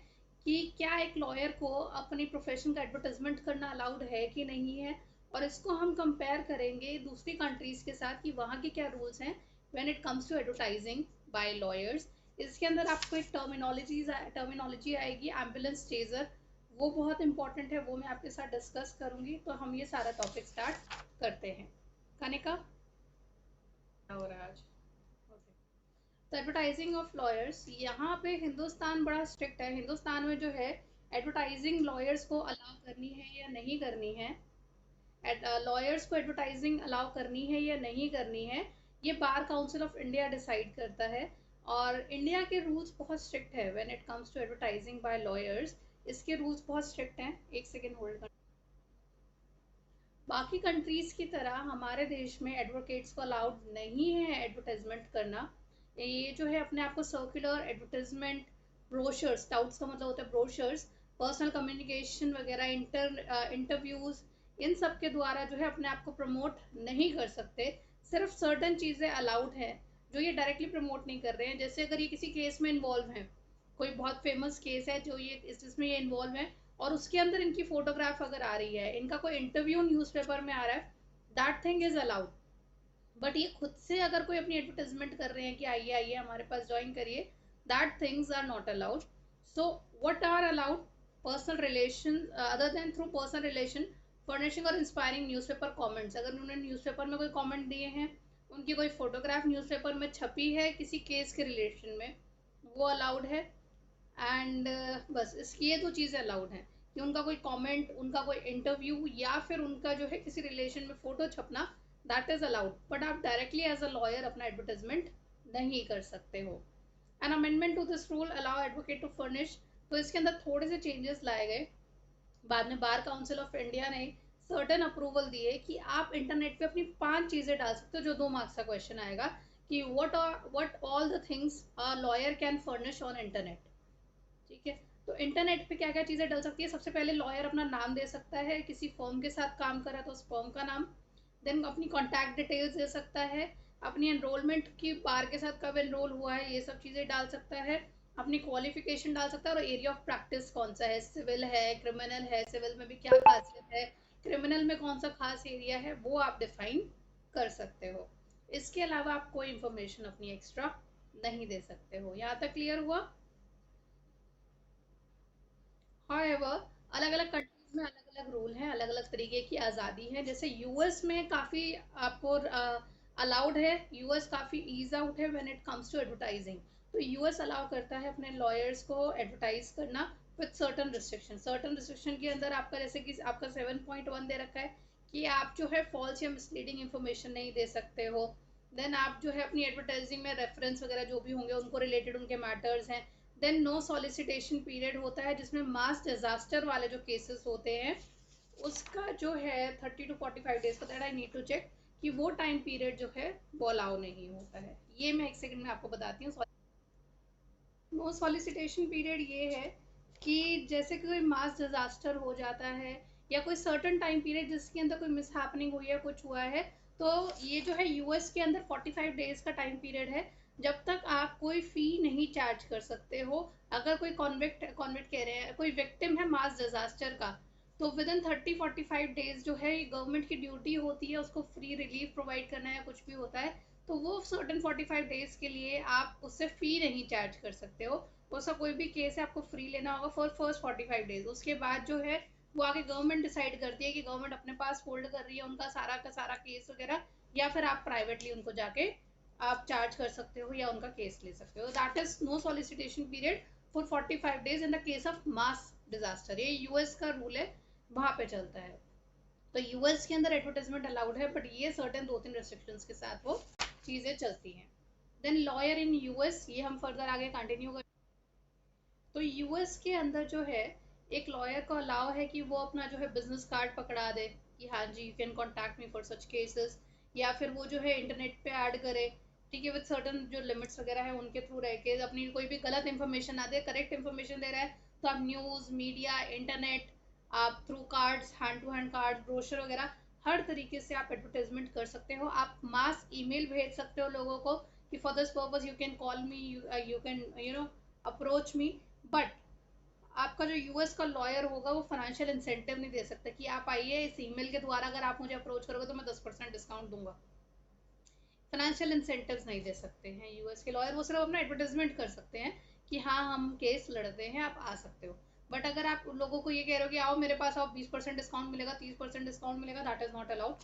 कि क्या एक लॉयर को अपनी प्रोफेशन का एडवर्टाइजमेंट करना अलाउड है कि नहीं है, और इसको हम कंपेयर करेंगे दूसरी कंट्रीज के साथ कि वहाँ के क्या रूल्स हैं when it comes to advertising by lawyers. इसके अंदर आपको एक टर्मिनोलॉजी आएगी, एम्बुलेंस चेजर, वो बहुत इंपॉर्टेंट है, वो मैं आपके साथ डिस्कस करूंगी। तो हम ये सारा टॉपिक स्टार्ट करते हैं। कनिका हो रहा है आज, ओके। तो एडवर्टाइजिंग ऑफ लॉयर्स, यहाँ पे हिंदुस्तान बड़ा स्ट्रिक्ट है। हिंदुस्तान में जो है एडवर्टाइजिंग लॉयर्स को अलाउ करनी है या नहीं करनी है, लॉयर्स को एडवर्टाइजिंग अलाउ करनी है या नहीं करनी है, ये bar council of India decide करता है। और इंडिया के रूल्स बहुत स्ट्रिक्ट है when it comes to advertising by lawyers, इसके रूल्स बहुत स्ट्रिक्ट हैं। एक सेकेंड होल्ड कर। बाकी कंट्रीज की तरह हमारे देश में एडवोकेट्स को अलाउड नहीं है एडवर्टाइजमेंट करना। ये जो है अपने आप को सर्कुलर एडवर्टाइजमेंट, ब्रोशर्स, डाउट्स का मतलब होता है ब्रोशर्स, पर्सनल कम्युनिकेशन वगैरह, इंटरव्यूज, इन सब के द्वारा जो है अपने आप को प्रमोट नहीं कर सकते। सिर्फ सर्टन चीज़ें अलाउड है जो ये डायरेक्टली प्रमोट नहीं कर रहे हैं। जैसे अगर ये किसी केस में इन्वॉल्व है, कोई बहुत फेमस केस है जो ये इसमें ये इन्वॉल्व है और उसके अंदर इनकी फोटोग्राफ अगर आ रही है, इनका कोई इंटरव्यू न्यूज़पेपर में आ रहा है, that thing is allowed. But ये खुद से अगर कोई अपनी एडवर्टाइजमेंट कर रहे हैं कि आइए आइए हमारे पास ज्वाइन करिए, that things are not allowed. So what are allowed, personal relation, other than through personal relation, furnishing और इंस्पायरिंग न्यूज़पेपर कमेंट्स, अगर उन्होंने न्यूज़पेपर में कोई कमेंट दिए हैं, उनकी कोई फोटोग्राफ न्यूज़पेपर में छपी है किसी केस के रिलेशन में, वो अलाउड है। एंड बस इसकी ये दो चीज़ें अलाउड हैं, कि उनका कोई कमेंट, उनका कोई इंटरव्यू, या फिर उनका जो है किसी रिलेशन में फ़ोटो छपना, दैट इज़ अलाउड। बट आप डायरेक्टली एज अ लॉयर अपना एडवर्टाइजमेंट नहीं कर सकते हो। An amendment to this rule allow advocate to furnish, तो इसके अंदर थोड़े से चेंजेस लाए गए। बाद में बार काउंसिल ऑफ इंडिया ने सर्टन अप्रूवल दिए कि आप इंटरनेट पे अपनी 5 चीज़ें डाल सकते हो, जो 2 मार्क्स का क्वेश्चन आएगा, कि what all the things a lawyer can furnish on internet. ठीक है, तो इंटरनेट पे क्या क्या चीज़ें डल सकती है। सबसे पहले लॉयर अपना नाम दे सकता है, किसी फर्म के साथ काम कर रहा है तो उस फर्म का नाम, देन अपनी कॉन्टैक्ट डिटेल्स दे सकता है, अपनी एनरोलमेंट की बार के साथ कब एनरोल हुआ है ये सब चीज़ें डाल सकता है, अपनी क्वालिफिकेशन डाल सकता है, और एरिया ऑफ प्रैक्टिस कौन सा है, सिविल है, क्रिमिनल है, सिविल में भी क्या खासियत है, क्रिमिनल में कौन सा खास एरिया है, वो आप डिफाइन कर सकते हो। इसके अलावा आप कोई इंफॉर्मेशन अपनी एक्स्ट्रा नहीं दे सकते हो। यहाँ तक क्लियर हुआ? हाउएवर, अलग अलग कंट्रीज में अलग अलग रूल हैं, अलग अलग तरीके की आज़ादी है। जैसे यूएस में काफ़ी आपको अलाउड है, यूएस काफ़ी ईज आउट है when it comes to advertising. तो यूएस अलाउ करता है अपने लॉयर्स को एडवर्टाइज करना with certain restriction. Certain restriction के अंदर आपका, जैसे कि आपका 7.1 दे रखा है कि आप जो है फॉल्स या मिसलीडिंग इंफॉर्मेशन नहीं दे सकते हो। देन आप जो है अपनी एडवर्टाइजिंग में रेफरेंस वगैरह जो भी होंगे उनको रिलेटेड उनके मैटर्स हैं। देन नो सॉलिसिटेशन पीरियड होता है, जिसमें मास डिजास्टर वाले जो केसेस होते हैं उसका जो है 30 to 45 डेज का, that I need to check कि वो टाइम पीरियड जो है वो अलाउ नहीं होता है। ये मैं एक सेकंड में आपको बताती हूँ। नो सॉलिसिटेशन पीरियड ये है कि जैसे कि कोई मास डिजास्टर हो जाता है या कोई सर्टन टाइम पीरियड जिसके अंदर कोई मिस हैपनिंग हुई है, कुछ हुआ है, तो ये जो है यूएस के अंदर 45 डेज का टाइम पीरियड है जब तक आप कोई फी नहीं चार्ज कर सकते हो। अगर कोई कॉन्विक्ट कॉन्विक्ट कह रहे हैं, कोई विक्टिम है मास डिजास्टर का, तो विद इन 30-45 डेज जो है गवर्नमेंट की ड्यूटी होती है उसको फ्री रिलीफ प्रोवाइड करना या कुछ भी होता है, तो वो सर्टन 45 डेज के लिए आप उससे फ़ी नहीं चार्ज कर सकते हो। उसका कोई भी केस है आपको फ्री लेना होगा फॉर फर्स्ट 45 डेज। उसके बाद जो है वो आगे गवर्नमेंट डिसाइड करती है कि गवर्नमेंट अपने पास होल्ड कर रही है उनका सारा का सारा केस वगैरह, या फिर आप प्राइवेटली उनको जाके आप चार्ज कर सकते हो या उनका केस ले सकते हो। That is no solicitation period for 45 days in the case of mass disaster. ये यूएस का रूल है, वहां पे चलता है। तो यूएस के अंदर एडवर्टाइजमेंट अलाउड है, बट ये सर्टेन 2-3 रेस्ट्रिक्शंस के साथ वो चीज़ें चलती हैं। देन लॉयर इन यूएस, ये हम फर्दर आगे कंटिन्यू कर। तो यूएस के अंदर जो है एक लॉयर को अलाउ है कि वो अपना जो है बिजनेस कार्ड पकड़ा दे कि हाँ जी you can contact me for such cases, या फिर वो जो है इंटरनेट पे ऐड करे, ठीक है, विद सर्टन जो लिमिट्स वगैरह है उनके थ्रू रह के अपनी कोई भी गलत इन्फॉर्मेशन ना दे, करेक्ट इन्फॉर्मेशन दे रहा है तो आप न्यूज़ मीडिया इंटरनेट, आप through cards, hand to hand card, brochure वगैरह हर तरीके से आप एडवर्टाइजमेंट कर सकते हो। आप मास ईमेल भेज सकते हो लोगों को कि for this purpose you can call me, you can approach me. But आपका जो यूएस का लॉयर होगा वो फाइनेंशियल इंसेंटिव नहीं दे सकता कि आप आइए इस ईमेल के द्वारा अगर आप मुझे अप्रोच करोगे तो मैं 10% डिस्काउंट दूंगा। फाइनेंशियल इंसेंटिव्स नहीं दे सकते हैं यूएस के लॉयर, वो सिर्फ अपना एडवर्टाइजमेंट कर सकते हैं कि हाँ हम केस लड़ते हैं आप आ सकते हो। बट अगर आप लोगों को ये कह रहे हो कि आओ मेरे पास आओ 20% डिस्काउंट मिलेगा, 30% डिस्काउंट मिलेगा, दैट इज नॉट अलाउड।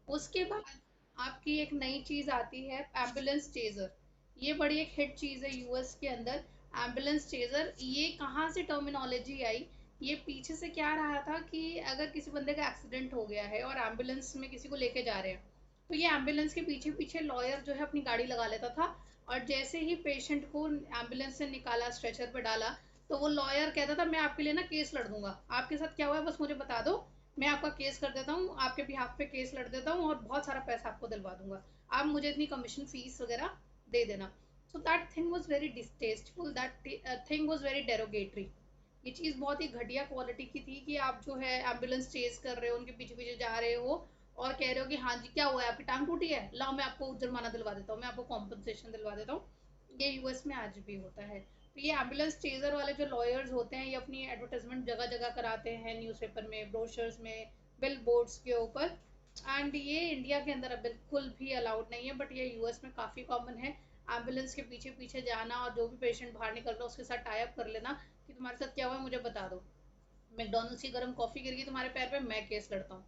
उसके बाद आपकी एक नई चीज आती है एम्बुलेंस चेजर। ये बड़ी एक हिट चीज है यूएस के अंदर, एम्बुलेंस चेजर। ये कहाँ से टर्मिनोलॉजी आई, ये पीछे से क्या रहा था कि अगर किसी बंदे का एक्सीडेंट हो गया है और एम्बुलेंस में किसी को लेके जा रहे हैं, तो ये एम्बुलेंस के पीछे पीछे लॉयर जो है अपनी गाड़ी लगा लेता था, और जैसे ही पेशेंट को एम्बुलेंस से निकाला स्ट्रेचर पे डाला, तो वो लॉयर कहता था मैं आपके लिए ना केस लड़ दूंगा, आपके साथ क्या हुआ है बस मुझे बता दो, मैं आपका केस कर देता हूँ, आपके बिहाफ पे केस लड़ देता हूँ और बहुत सारा पैसा आपको दिलवा दूंगा, आप मुझे इतनी कमीशन फीस वगैरह दे देना। So that thing was very distasteful, that thing was very derogatory. ये चीज़ बहुत ही घटिया क्वालिटी की थी कि आप जो है एम्बुलेंस चेज कर रहे हो, उनके पीछे पीछे जा रहे हो और कह रहे हो कि हाँ जी क्या हुआ है, आपकी टांग टूटी है, लाओ मैं आपको जुर्माना दिलवा देता हूँ, मैं आपको कॉम्पनसेशन दिलवा देता हूँ। ये यूएस में आज भी होता है। तो ये एम्बुलेंस चेजर वाले जो लॉयर्स होते हैं ये अपनी एडवर्टाइजमेंट जगह जगह कराते हैं, न्यूज़पेपर में, ब्रोशर्स में, बिल बोर्ड्स के ऊपर। एंड ये इंडिया के अंदर अब बिल्कुल भी अलाउड नहीं है, बट ये यूएस में काफ़ी कॉमन है। एम्बुलेंस के पीछे पीछे जाना और जो भी पेशेंट बाहर निकल रहा है उसके साथ टाई अप कर लेना कि तुम्हारे साथ क्या हुआ है मुझे बता दो, मैकडोनल्ड्स की गर्म कॉफ़ी गिर गई तुम्हारे पैर पे, मैं केस लड़ता हूँ,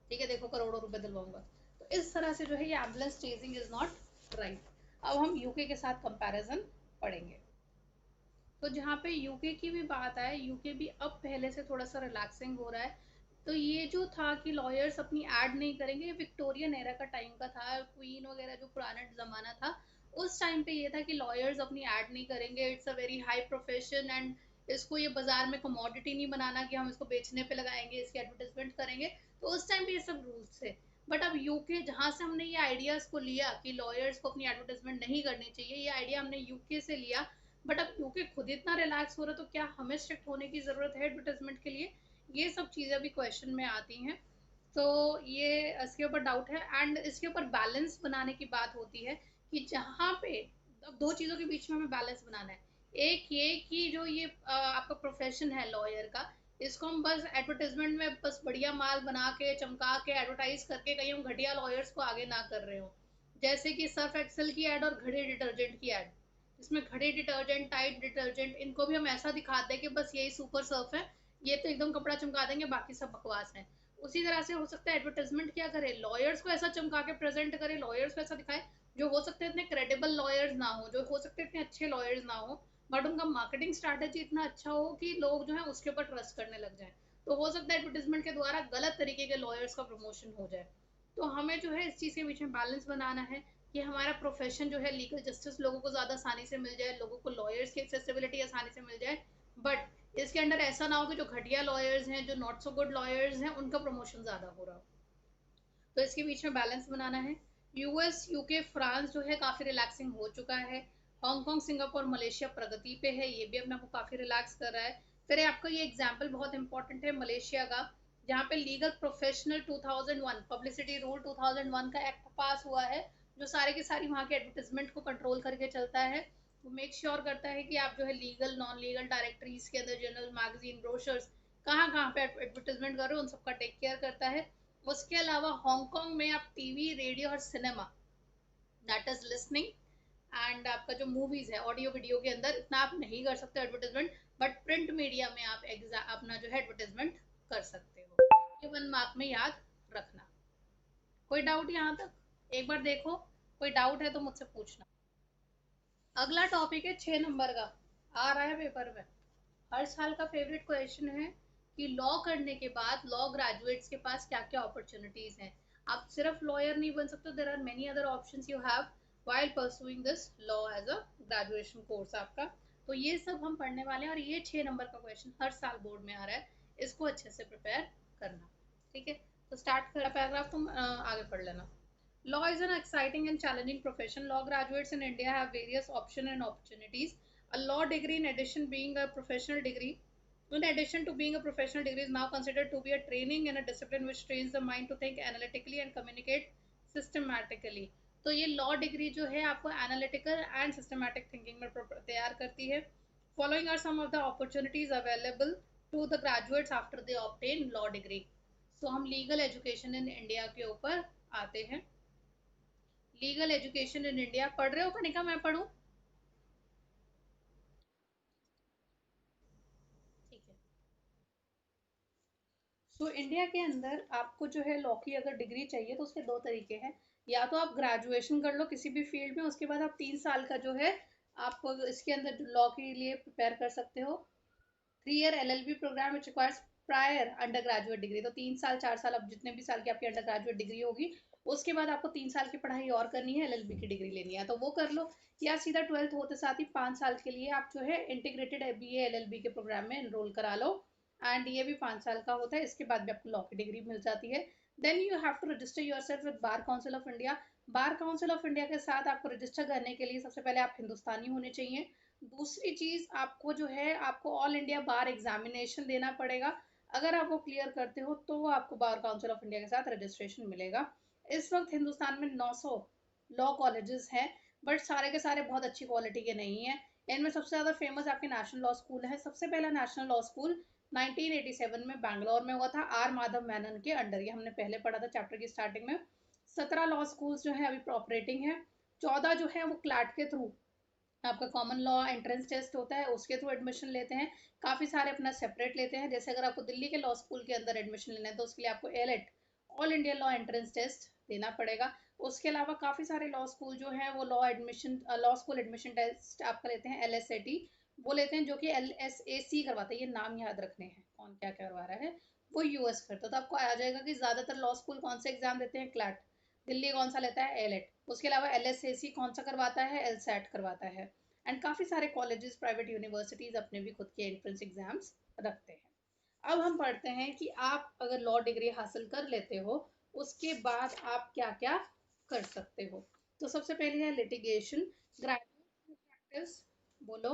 ठीक है, देखो करोड़ों रुपए दिलवाऊंगा। तो इस तरह से जो है ये ambulance chasing is not right. अब हम यूके के साथ कंपैरिजन पढ़ेंगे। तो जहाँ पे यूके की भी बात आए, यूके भी अब पहले से थोड़ा सा रिलैक्सिंग हो रहा है। तो ये जो था कि लॉयर्स अपनी ऐड नहीं करेंगे, ये विक्टोरियन एरा का टाइम का था, क्वीन वगैरह जो पुराना ज़माना था उस टाइम पे ये था कि लॉयर्स अपनी ऐड नहीं करेंगे, it's a very high profession and इसको ये बाजार में कमोडिटी नहीं बनाना कि हम इसको बेचने पे लगाएंगे, इसकी एडवर्टाइजमेंट करेंगे। तो उस टाइम पे ये सब रूल्स थे। बट अब यूके, जहाँ से हमने ये आइडियाज को लिया कि लॉयर्स को अपनी एडवर्टाइजमेंट नहीं करनी चाहिए, ये आइडिया हमने यूके से लिया, बट अब यूके खुद इतना रिलैक्स हो रहा है, तो क्या हमें स्ट्रिक्ट होने की ज़रूरत है एडवर्टाइजमेंट के लिए? ये सब चीज़ें अभी क्वेश्चन में आती हैं। तो ये इसके ऊपर डाउट है। एंड इसके ऊपर बैलेंस बनाने की बात होती है कि जहाँ पे, अब दो चीज़ों के बीच में हमें बैलेंस बनाना है। एक ये कि जो ये आपका प्रोफेशन है लॉयर का, इसको हम बस एडवर्टाइजमेंट में बस बढ़िया माल बना के चमका के एडवर्टाइज करके कहीं हम घटिया लॉयर्स को आगे ना कर रहे हो। जैसे कि सर्फ एक्सेल की ऐड और घड़े डिटर्जेंट की ऐड, इसमें घड़े डिटर्जेंट, टाइड डिटर्जेंट, इनको भी हम ऐसा दिखाते हैं कि बस यही सुपर सर्फ है, ये तो एकदम कपड़ा चमका देंगे, बाकी सब बकवास है। उसी तरह से हो सकता है एडवर्टाइजमेंट क्या करे, लॉयर्स को ऐसा चमका के प्रेजेंट करे, लॉयर्स को ऐसा दिखाए जो हो सकते हैं इतने क्रेडिबल लॉयर्स ना हो, जो हो सकते हैं इतने अच्छे लॉयर्स ना हो, बट उनका मार्केटिंग स्ट्रैटेजी इतना अच्छा हो कि लोग जो है उसके ऊपर ट्रस्ट करने लग जाए। तो हो सकता है एडवर्टाइजमेंट के द्वारा गलत तरीके के लॉयर्स का प्रमोशन हो जाए। तो हमें जो है इस चीज़ के बीच में बैलेंस बनाना है कि हमारा प्रोफेशन जो है लीगल जस्टिस लोगों को ज़्यादा आसानी से मिल जाए, लोगों को लॉयर्स की एक्सेसिबिलिटी आसानी से मिल जाए, बट इसके अंदर ऐसा ना हो कि जो घटिया लॉयर्स हैं, जो नॉट सो गुड लॉयर्स हैं, उनका प्रमोशन ज़्यादा हो रहा हो। तो इसके बीच में बैलेंस बनाना है। यूएस, यूके, फ्रांस जो है काफ़ी रिलैक्सिंग हो चुका है। हांगकांग, सिंगापुर, मलेशिया प्रगति पे है, ये भी अपने आप को काफ़ी रिलैक्स कर रहा है। फिर आपका ये एग्जाम्पल बहुत इंपॉर्टेंट है मलेशिया का, जहाँ पे लीगल प्रोफेशनल 2001 पब्लिसिटी रूल 2001 का एक्ट पास हुआ है, जो सारे की सारी वहाँ के एडवर्टिजमेंट को कंट्रोल करके चलता है। वो मेक श्योर करता है कि आप जो है लीगल नॉन लीगल डायरेक्टरीज के अंदर जर्नल, मैगजीन, ब्रोशर्स कहाँ कहाँ पे एडवर्टिजमेंट कर रहे हो, उन सबका टेक केयर करता है। उसके अलावा हांगकांग में आप टीवी, रेडियो और cinema, that is listening, and आपका जो मूवीज है ऑडियो वीडियो के अंदर इतना आप नहीं कर सकते एडवर्टाइजमेंट, बट प्रिंट मीडिया में आप अपना जो है एडवर्टाइजमेंट कर सकते हो। ये 1 मार्क में याद रखना। कोई डाउट यहाँ तक? एक बार देखो, कोई डाउट है तो मुझसे पूछना। अगला टॉपिक है 6 नंबर का, आ रहा है पेपर में, हर साल का फेवरेट क्वेश्चन है कि लॉ करने के बाद लॉ ग्रेजुएट्स के पास क्या क्या अपॉर्चुनिटीज हैं। आप सिर्फ लॉयर नहीं बन सकते, there are many other options you have while pursuing this law as a graduation course आपका। तो ये सब हम पढ़ने वाले हैं, और ये 6 नंबर का क्वेश्चन हर साल बोर्ड में आ रहा है, इसको अच्छे से प्रिपेयर करना। ठीक है, तो स्टार्ट कर पैराग्राफ, तुम आगे पढ़ लेना। Law is an exciting and challenging profession. Law graduates in India have various options and opportunities. A law degree, in addition being a professional degree, in addition to being a professional degree, is now considered to be a training in a discipline which trains the mind to think analytically and communicate systematically. तो ये लॉ डिग्री जो है आपको एनालिटिकल एंड सिस्टमैटिक थिंकिंग में तैयार करती है। Following are some of the opportunities available to the graduates after they obtain law degree. So हम लीगल एजुकेशन इन इंडिया के ऊपर आते हैं। लीगल एजुकेशन इन इंडिया पढ़ रहे हो कनिका, मैं पढ़ूं? ठीक है। सो इंडिया के अंदर आपको जो है लॉ की अगर डिग्री चाहिए तो उसके दो तरीके हैं। या तो आप ग्रेजुएशन कर लो किसी भी फील्ड में, उसके बाद आप 3 साल का जो है आप इसके अंदर लॉ के लिए प्रिपेयर कर सकते हो। 3 year LLB program which requires prior undergraduate degree. तो 3 साल, 4 साल, अब जितने भी साल की आपकी अंडर ग्रेजुएट डिग्री होगी, उसके बाद आपको 3 साल की पढ़ाई और करनी है, LLB की डिग्री लेनी है तो वो कर लो। या सीधा 12th होते साथ ही 5 साल के लिए आप जो है इंटीग्रेटेड BA LLB के प्रोग्राम में एनरोल करा लो, एंड ये भी 5 साल का होता है, इसके बाद भी आपको लॉ की डिग्री मिल जाती है। Then you have to register yourself with bar council of India. Bar council of India के साथ आपको रजिस्टर करने के लिए सबसे पहले आप हिंदुस्तानी होने चाहिए। दूसरी चीज आपको जो है आपको ऑल इंडिया बार एग्जामिनेशन देना पड़ेगा। अगर आप वो क्लियर करते हो तो आपको बार काउंसिल ऑफ इंडिया के साथ रजिस्ट्रेशन मिलेगा। इस वक्त हिंदुस्तान में 900 लॉ कॉलेजेस हैं, बट सारे के सारे बहुत अच्छी क्वालिटी के नहीं है। इनमें सबसे ज़्यादा फेमस आपके नेशनल लॉ स्कूल है। सबसे पहला नेशनल लॉ स्कूल 1987 में बैंगलोर में हुआ था, आर माधव मेनन के अंडर, ये हमने पहले पढ़ा था चैप्टर की स्टार्टिंग में। 17 लॉ स्कूल्स जो है अभी ऑपरेटिंग है। 14 जो है वो क्लैट के थ्रू, आपका कॉमन लॉ एंट्रेंस टेस्ट होता है उसके थ्रू एडमिशन लेते हैं। काफ़ी सारे अपना सेपरेट लेते हैं, जैसे अगर आपको दिल्ली के लॉ स्कूल के अंदर एडमिशन लेना है तो उसके लिए आपको AILET, all India law entrance test देना पड़ेगा। उसके अलावा काफ़ी सारे लॉ स्कूल जो हैं वो लॉ स्कूल एडमिशन टेस्ट आपका लेते हैं, LSAT वो लेते हैं, जो कि LSAC करवाते हैं। ये नाम याद रखने हैं कौन क्या करवा रहा है, वो US करता है। तो आपको आ जाएगा कि ज़्यादातर लॉ स्कूल कौन से एग्जाम देते हैं, क्लैट, दिल्ली कौन सा लेता है, एलेट, उसके अलावा LSAC कौन सा करवाता है, LSAT करवाता है। एंड काफ़ी सारे कॉलेजेस, प्राइवेट यूनिवर्सिटीज़ अपने भी खुद के एंट्रेंस एग्जाम्स रखते हैं। अब हम पढ़ते हैं कि आप अगर लॉ डिग्री हासिल कर लेते हो उसके बाद आप क्या क्या कर सकते हो। तो सबसे पहले है लिटिगेशन, ग्रेजुएट प्रैक्टिस, बोलो।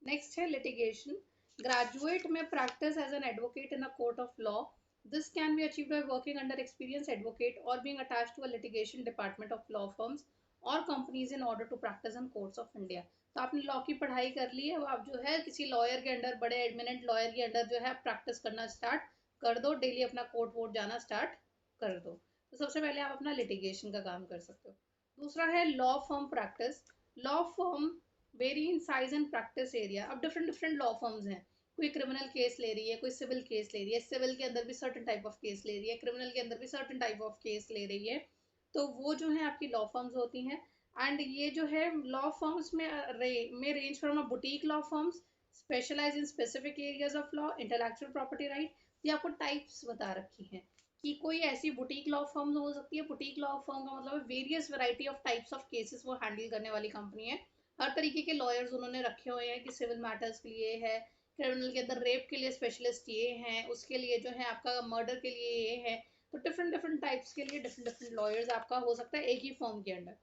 नेक्स्ट है लिटिगेशन, ग्रेजुएट में practice as an advocate in a court of law. This can be achieved by working under experience advocate और being attached to a litigation department of law firms और companies in order to practice in courts of India. तो आपने लॉ की पढ़ाई कर ली है, अब आप जो है किसी लॉयर के अंडर, बड़े एडमिनेंट लॉयर के अंडर जो है प्रैक्टिस करना स्टार्ट कर दो, डेली अपना कोर्ट वोट जाना स्टार्ट कर दो। तो सबसे पहले आप अपना लिटिगेशन का काम कर सकते हो। दूसरा है law firm practice. Law firm very in size and practice area. अब डिफरेंट डिफरेंट लॉ फर्म्स हैं, कोई क्रिमिनल केस ले रही है, कोई सिविल केस ले रही है, सिविल के अंदर भी सर्टेन टाइप ऑफ केस ले रही है, क्रिमिनल के अंदर भी सर्टेन टाइप ऑफ केस ले रही है। तो वो जो है आपकी लॉ फर्म्स होती हैं। एंड ये जो है लॉ फर्म्स में range from a boutique law firms specialize in specific areas of law, intellectual property right. ये आपको टाइप्स बता रखी हैं कि कोई ऐसी बुटीक लॉ फर्म हो सकती है। बुटीक लॉ फर्म का मतलब है various variety of types of cases वो हैंडल करने वाली कंपनी है। हर तरीके के लॉयर्स उन्होंने रखे हुए हैं कि सिविल मैटर्स के लिए है, क्रिमिनल के अंदर रेप के लिए स्पेशलिस्ट ये हैं, उसके लिए जो है आपका मर्डर के लिए ये है। तो डिफरेंट डिफरेंट टाइप्स के लिए डिफरेंट डिफरेंट लॉयर्स आपका हो सकता है एक ही फॉर्म के अंडर।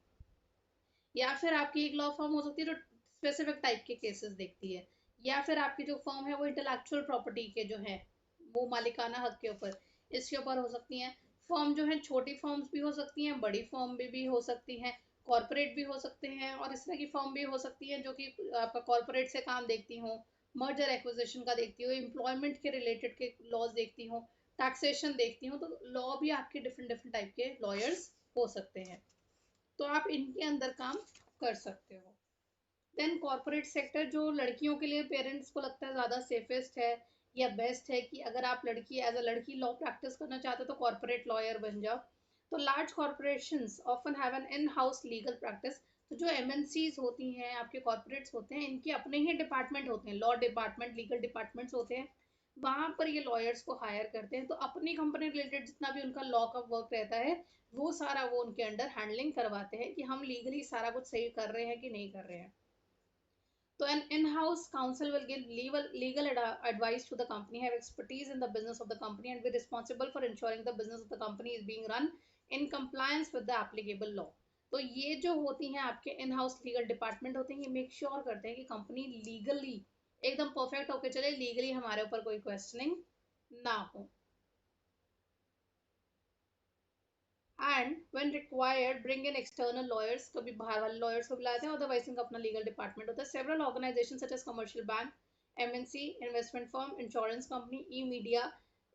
या फिर आपकी एक लॉ फर्म हो सकती है जो स्पेसिफिक टाइप के केसेस देखती है। या फिर आपकी जो फर्म है वो इंटेलेक्चुअल प्रॉपर्टी के जो है वो मालिकाना हक के ऊपर, इसके ऊपर हो सकती हैं। फर्म जो है छोटी फर्म्स भी हो सकती हैं, बड़ी फर्म भी हो सकती हैं, कॉरपोरेट भी हो सकते हैं, और इस तरह की फर्म भी हो सकती है जो कि आपका कॉरपोरेट से काम देखती हो, मर्जर एक्विजिशन का देखती हो, एम्प्लॉयमेंट के रिलेटेड के लॉज देखती हो, टैक्सेशन देखती हो। तो लॉ भी आपके डिफरेंट डिफरेंट टाइप के लॉयर्स हो सकते हैं, तो आप इनके अंदर काम कर सकते हो। देन कॉर्पोरेट सेक्टर, जो लड़कियों के लिए पेरेंट्स को लगता है ज़्यादा सेफेस्ट है या बेस्ट है कि अगर आप लड़की एज अ लड़की लॉ प्रैक्टिस करना चाहते हो तो कॉर्पोरेट लॉयर बन जाओ। तो large corporations often have an in house legal practice. तो जो एमएनसीज होती हैं, आपके कॉर्पोरेट्स होते हैं, इनके अपने ही डिपार्टमेंट होते हैं, लॉ डिपार्टमेंट, लीगल डिपार्टमेंट्स होते हैं। वहाँ पर ये लॉयर्स को हायर करते हैं, तो अपनी कंपनी रिलेटेड जितना भी उनका लॉ का वर्क रहता है वो सारा वो उनके अंडर हैंडलिंग करवाते हैं कि हम लीगली सारा कुछ सही कर रहे हैं कि नहीं कर रहे हैं। So an in-house counsel will give legal advice to the company, have expertise in the business of the company, and be responsible for ensuring the business of the company is being run in compliance with the applicable law. तो ये जो होती हैं आपके इन हाउस लीगल डिपार्टमेंट होते हैं, ये मेक श्योर करते हैं कि कंपनी लीगली एकदम परफेक्ट होकर चले, लीगली हमारे ऊपर कोई क्वेश्चनिंग ना हो। And when required bring in external lawyers, कभी बाहर वाले लॉयर्स को बुलाते हैं, अदरवाइज इनका अपना लीगल डिपार्टमेंट होता है। Several organization such as commercial bank, MNC, investment firm, insurance company, e media,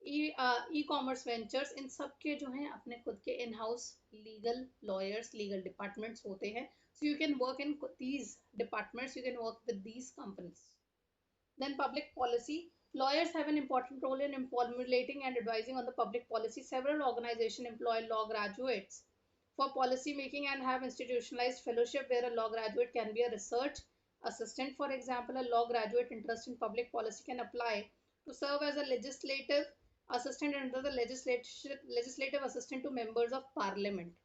e commerce ventures, इन सब के जो हैं अपने खुद के in house legal lawyers, legal departments होते हैं। So you can work in these departments, you can work with these companies. Then public policy. Lawyers have an important role in formulating and advising on the public policy. Several organizations employ law graduates for policy making and have institutionalized fellowship where a law graduate can be a research assistant. For example, a law graduate interested in public policy can apply to serve as a legislative assistant under the legislative assistant to members of parliament.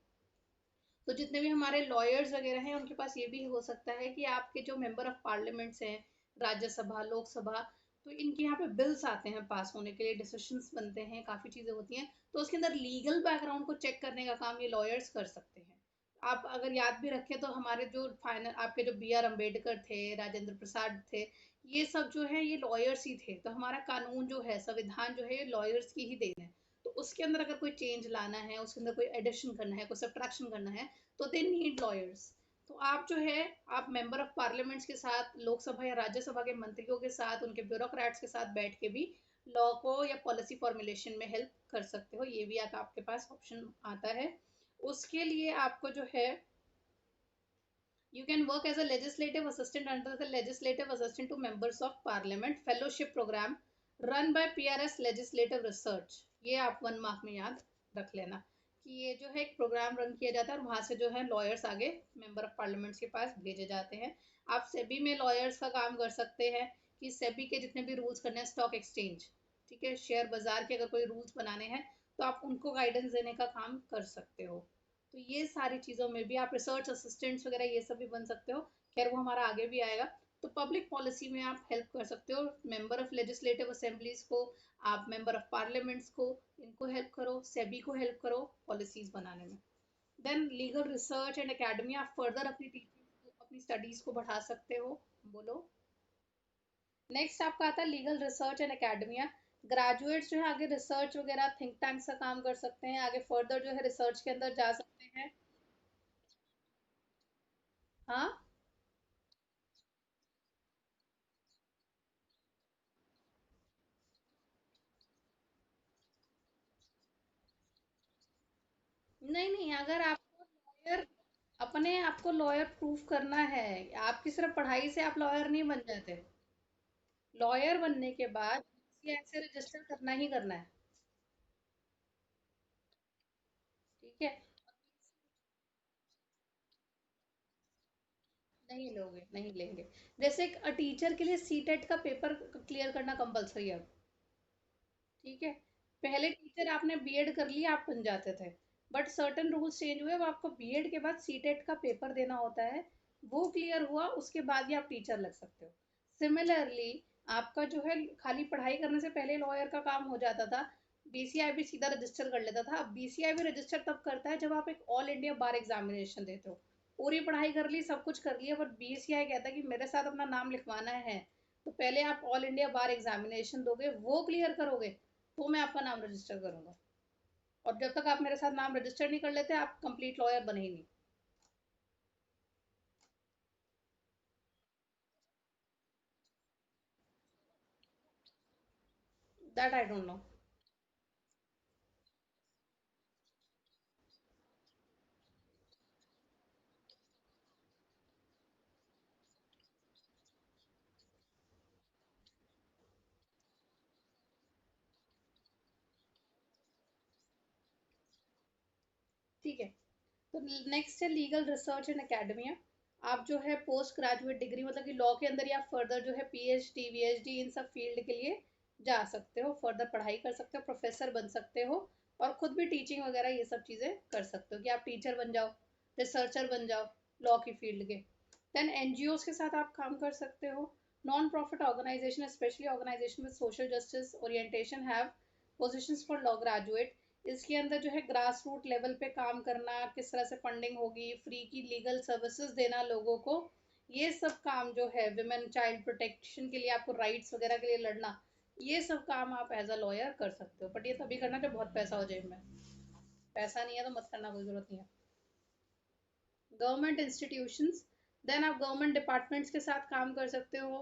तो जितने भी हमारे लॉयर्स वगैरह हैं उनके पास ये भी हो सकता है कि आपके जो मेंबर ऑफ पार्लियामेंट्स हैं, राज्यसभा, लोकसभा, तो इनके यहाँ पे बिल्स आते हैं पास होने के लिए, डिसीशंस बनते हैं, काफ़ी चीज़ें होती हैं, तो उसके अंदर लीगल बैकग्राउंड को चेक करने का काम ये लॉयर्स कर सकते हैं। आप अगर याद भी रखें तो हमारे जो फाइनल आपके जो बी आर अम्बेडकर थे, राजेंद्र प्रसाद थे, ये सब जो है ये लॉयर्स ही थे। तो हमारा कानून जो है, संविधान जो है, ये लॉयर्स की ही देन है। तो उसके अंदर अगर कोई चेंज लाना है, उसके अंदर कोई एडिशन करना है, कोई सब्ट्रैक्शन करना है, तो दे नीड लॉयर्स। तो आप जो है आप मेंबर ऑफ पार्लियामेंट्स के साथ, लोकसभा या राज्यसभा के मंत्रियों के साथ, उनके ब्यूरोक्रेट्स के साथ बैठ के भी लॉ को या पॉलिसी फॉर्मुलेशन में हेल्प कर सकते हो। ये भी आपके पास ऑप्शन आता है। उसके लिए आपको जो है you can work as a legislative assistant under the legislative assistant to members of parliament fellowship program run by PRS legislative research। ये आप 1 मार्क में याद रख लेना कि ये जो है एक प्रोग्राम रन किया जाता है और वहाँ से जो है लॉयर्स आगे मेंबर ऑफ पार्लियामेंट्स के पास भेजे जाते हैं। आप सेबी में लॉयर्स का काम कर सकते हैं कि सेबी के जितने भी रूल्स करने हैं, स्टॉक एक्सचेंज, ठीक है, शेयर बाजार के अगर कोई रूल्स बनाने हैं तो आप उनको गाइडेंस देने का काम कर सकते हो। तो ये सारी चीज़ों में भी आप रिसर्च असिस्टेंट्स वगैरह ये सब भी बन सकते हो। खैर वो हमारा आगे भी आएगा। तो पब्लिक पॉलिसी में आप हेल्प कर सकते हो, मेंबर ऑफ लेजिस्लेटिव असेंबलीज को, आप मेंबर ऑफ पार्लियामेंट्स को, इनको हेल्प करो, सेबी को हेल्प करो पॉलिसीज बनाने में। Then legal research and academy, आप फर्दर अपनी टीचिंग अपनी स्टडीज को बढ़ा सकते हो। बोलो। नेक्स्ट आपका आता है legal research and academia. Graduates जो है आगे रिसर्च वगैरह थिंक टैंक्स का काम कर सकते हैं, आगे फर्दर जो है रिसर्च के अंदर जा सकते हैं। हाँ। नहीं नहीं, अगर आपको लॉयर, अपने आप को लॉयर प्रूफ करना है, आपकी सिर्फ पढ़ाई से आप लॉयर नहीं बन जाते। लॉयर बनने के बाद बीसीआई से रजिस्टर करना ही करना है। ठीक है। नहीं लोगे, नहीं लेंगे। जैसे एक टीचर के लिए सीटेट का पेपर क्लियर करना कंपलसरी है अब। ठीक है। पहले टीचर आपने बीएड कर लिया आप बन जाते थे, बट सर्टेन रूल्स चेंज हुए, अब आपको बीएड के बाद सीटेट का पेपर देना होता है। वो क्लियर हुआ उसके बाद ही आप टीचर लग सकते हो। सिमिलरली आपका जो है खाली पढ़ाई करने से पहले लॉयर का काम हो जाता था, बीसीआई भी सीधा रजिस्टर कर लेता था। अब बीसीआई भी रजिस्टर तब करता है जब आप एक ऑल इंडिया बार एग्जामिनेशन देते हो। पूरी पढ़ाई कर ली, सब कुछ कर लिया, बट बीसीआई कहता है कि मेरे साथ अपना नाम लिखवाना है, तो पहले आप ऑल इंडिया बार एग्जामिनेशन दोगे, वो क्लियर करोगे, तो मैं आपका नाम रजिस्टर करूंगा। और जब तक आप मेरे साथ नाम रजिस्टर नहीं कर लेते आप कंप्लीट लॉयर बने ही नहीं। That I don't know. ठीक है। तो नेक्स्ट है लीगल रिसर्च एंड एकेडमिया। आप जो है पोस्ट ग्रेजुएट डिग्री मतलब कि लॉ के अंदर, या फर्दर जो है पीएचडी वीएचडी इन सब फील्ड के लिए जा सकते हो, फर्दर पढ़ाई कर सकते हो, प्रोफेसर बन सकते हो, और खुद भी टीचिंग वगैरह ये सब चीज़ें कर सकते हो कि आप टीचर बन जाओ, रिसर्चर बन जाओ लॉ की फील्ड के। देन एनजीओ के साथ आप काम कर सकते हो। Non profit organization, specially organization with social justice orientation have positions for law graduate. इसके अंदर जो है ग्रास रूट लेवल पे काम करना, किस तरह से फंडिंग होगी, फ्री की लीगल सर्विसेज देना लोगों को, ये सब काम जो है विमेन चाइल्ड प्रोटेक्शन के लिए, आपको राइट्स वगैरह के लिए लड़ना, ये सब काम आप एज अ लॉयर कर सकते हो, बट ये तभी करना जब बहुत पैसा हो जेब में। पैसा नहीं है तो मत करना, कोई जरूरत नहीं है। गवर्नमेंट इंस्टीट्यूशंस, देन आप गवर्नमेंट डिपार्टमेंट्स के साथ काम कर सकते हो,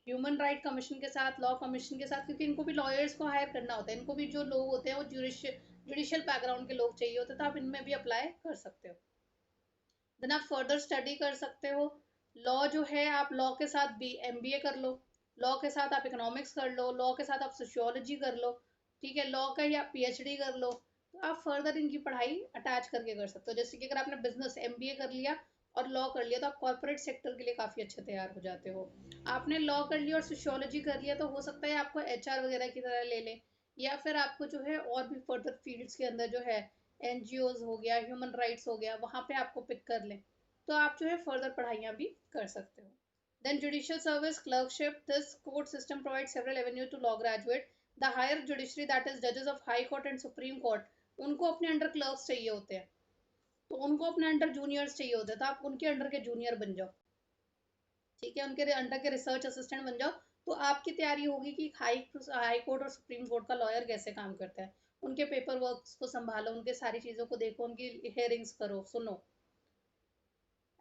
ह्यूमन राइट कमीशन के साथ, लॉ कमीशन के साथ, क्योंकि इनको भी लॉयर्स को हायर करना होता है, इनको भी जो लोग होते हैं वो जुडिशियल बैकग्राउंड के लोग चाहिए होते हैं, तो आप इनमें भी अप्लाई कर सकते हो। देन आप फर्दर स्टडी कर सकते हो। लॉ जो है आप लॉ के साथ भी एमबीए कर लो, लॉ के साथ आप इकोनॉमिक्स कर लो, लॉ के साथ आप सोशियोलॉजी कर लो, ठीक है, लॉ का ही आप पीएचडी कर लो, तो आप फर्दर इनकी पढ़ाई अटैच करके कर सकते हो। जैसे कि अगर आपने बिजनेस एमबीए कर लिया और लॉ कर लिया, तो आप कॉर्पोरेट सेक्टर के लिए काफ़ी अच्छे तैयार हो जाते हो। आपने लॉ कर लिया और सोशियोलॉजी कर लिया, तो हो सकता है आपको एचआर वगैरह की तरह ले लें, या फिर आपको जो है और भी फर्दर फील्ड्स के अंदर जो है एनजीओज हो गया, ह्यूमन राइट्स हो गया, वहाँ पे आपको पिक कर लें, तो आप जो है फर्दर पढ़ाइयाँ भी कर सकते हो। Then judicial service clerkship. This court system provides several avenues to law graduate. The higher judiciary, that is judges of high court and supreme court, उनको अपने अंडर क्लर्क्स चाहिए होते हैं, तो उनको अपने अंडर जूनियर्स चाहिए होते हैं, तो आप उनके अंडर के जूनियर बन जाओ। ठीक है, उनके अंडर के रिसर्च असिस्टेंट बन जाओ। तो आपकी तैयारी होगी कि हाई हाई कोर्ट और सुप्रीम कोर्ट का लॉयर कैसे काम करता है, उनके पेपर वर्क को संभालो, उनके सारी चीज़ों को देखो, उनकी हेयरिंग्स करो, सुनो।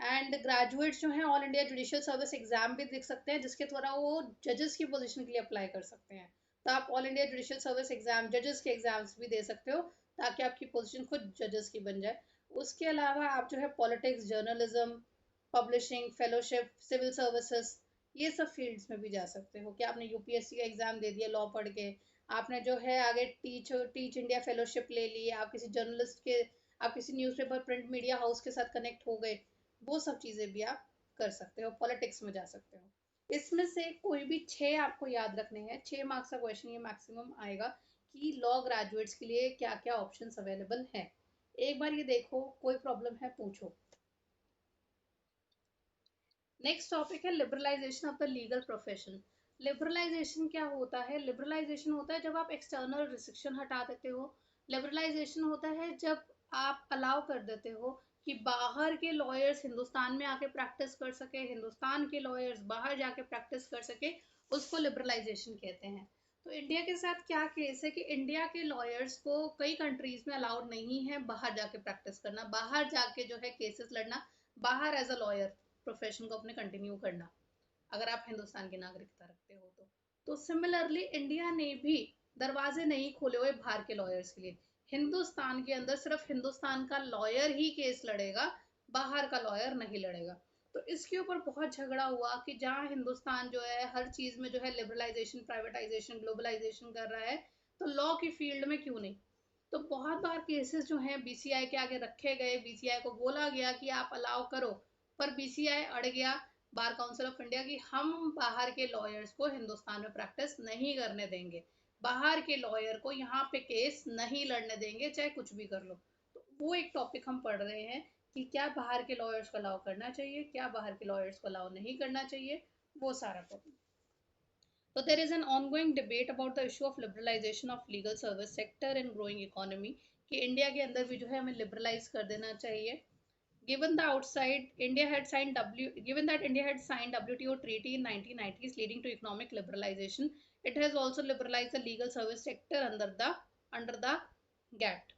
एंड ग्रेजुएट्स जो हैं all India judicial service exam भी देख सकते हैं, जिसके द्वारा वो जजेस की पोजीशन के लिए अप्लाई कर सकते हैं। तो आप all India judicial service exam जजेस के एग्जाम्स भी दे सकते हो, ताकि आपकी पोजीशन खुद जजेस की बन जाए। उसके अलावा आप जो है politics, journalism, publishing, fellowship, civil services, ये सब फील्ड्स में भी जा सकते हो। कि आपने यूपीएससी का एग्जाम दे दिया लॉ पढ़ के, आपने जो है आगे टीच इंडिया फेलोशिप ले ली, आप किसी जर्नलिस्ट के, आप किसी न्यूज़पेपर प्रिंट मीडिया हाउस के साथ कनेक्ट हो गए, वो सब चीज़ें भी आप कर सकते हो, पॉलिटिक्स में जा सकते हो। इसमें से कोई भी छः आपको याद रखने हैं, 6 मार्क्स का क्वेश्चन ये मैक्सिमम आएगा, कि लॉ ग्रेजुएट्स के लिए क्या क्या ऑप्शंस अवेलेबल हैं। एक बार ये देखो, कोई प्रॉब्लम है पूछो। नेक्स्ट टॉपिक है liberalization of the legal profession. Liberalization क्या होता है? लिबरलाइजेशन होता है जब आप एक्सटर्नल रिस्ट्रिक्शन हटा देते हो। लिबरलाइजेशन होता है जब आप अलाउ कर देते हो कि बाहर के लॉयर्स हिंदुस्तान में आके प्रैक्टिस कर सके, हिंदुस्तान के लॉयर्स बाहर जाके प्रैक्टिस कर सके, उसको लिबरलाइजेशन कहते हैं। तो इंडिया के साथ क्या केस है कि इंडिया के लॉयर्स को कई कंट्रीज में अलाउड नहीं है बाहर जाके प्रैक्टिस करना, बाहर जाके जो है केसेस लड़ना, बाहर एज अ लॉयर प्रोफेशन को अपने कंटिन्यू करना, अगर आप हिंदुस्तान की नागरिकता रखते हो तो सिमिलरली इंडिया ने भी दरवाजे नहीं खोले हुए बाहर के लॉयर्स के लिए। हिंदुस्तान के अंदर सिर्फ हिंदुस्तान का लॉयर ही केस लड़ेगा, बाहर का लॉयर नहीं लड़ेगा। तो इसके ऊपर बहुत झगड़ा हुआ कि जहाँ हिंदुस्तान जो है हर चीज में जो है लिबरलाइजेशन, प्राइवेटाइजेशन, ग्लोबलाइजेशन कर रहा है, तो लॉ की फील्ड में क्यों नहीं? तो बहुत बार केसेस जो हैं बीसीआई के आगे रखे गए, बीसीआई को बोला गया कि आप अलाउ करो, पर बीसीआई अड़ गया, बार काउंसिल ऑफ इंडिया, की हम बाहर के लॉयर्स को हिंदुस्तान में प्रैक्टिस नहीं करने देंगे, बाहर के लॉयर को यहाँ पे केस नहीं लड़ने देंगे, चाहे कुछ भी कर लो। तो वो एक टॉपिक हम पढ़ रहे हैं कि क्या बाहर के लॉयर्स को अलाउ करना चाहिए, क्या बाहर के लॉयर्स को अलाउ नहीं करना चाहिए, वो सारा topic. So there is an ongoing debate about the issue of liberalization of legal service sector and growing economy कि इंडिया के अंदर भी जो है हमें लिबरलाइज कर देना चाहिए। Given the outside, given that India had signed WTO treaty in 1990s leading to economic liberalization, it has also liberalized the legal service sector under the GATT,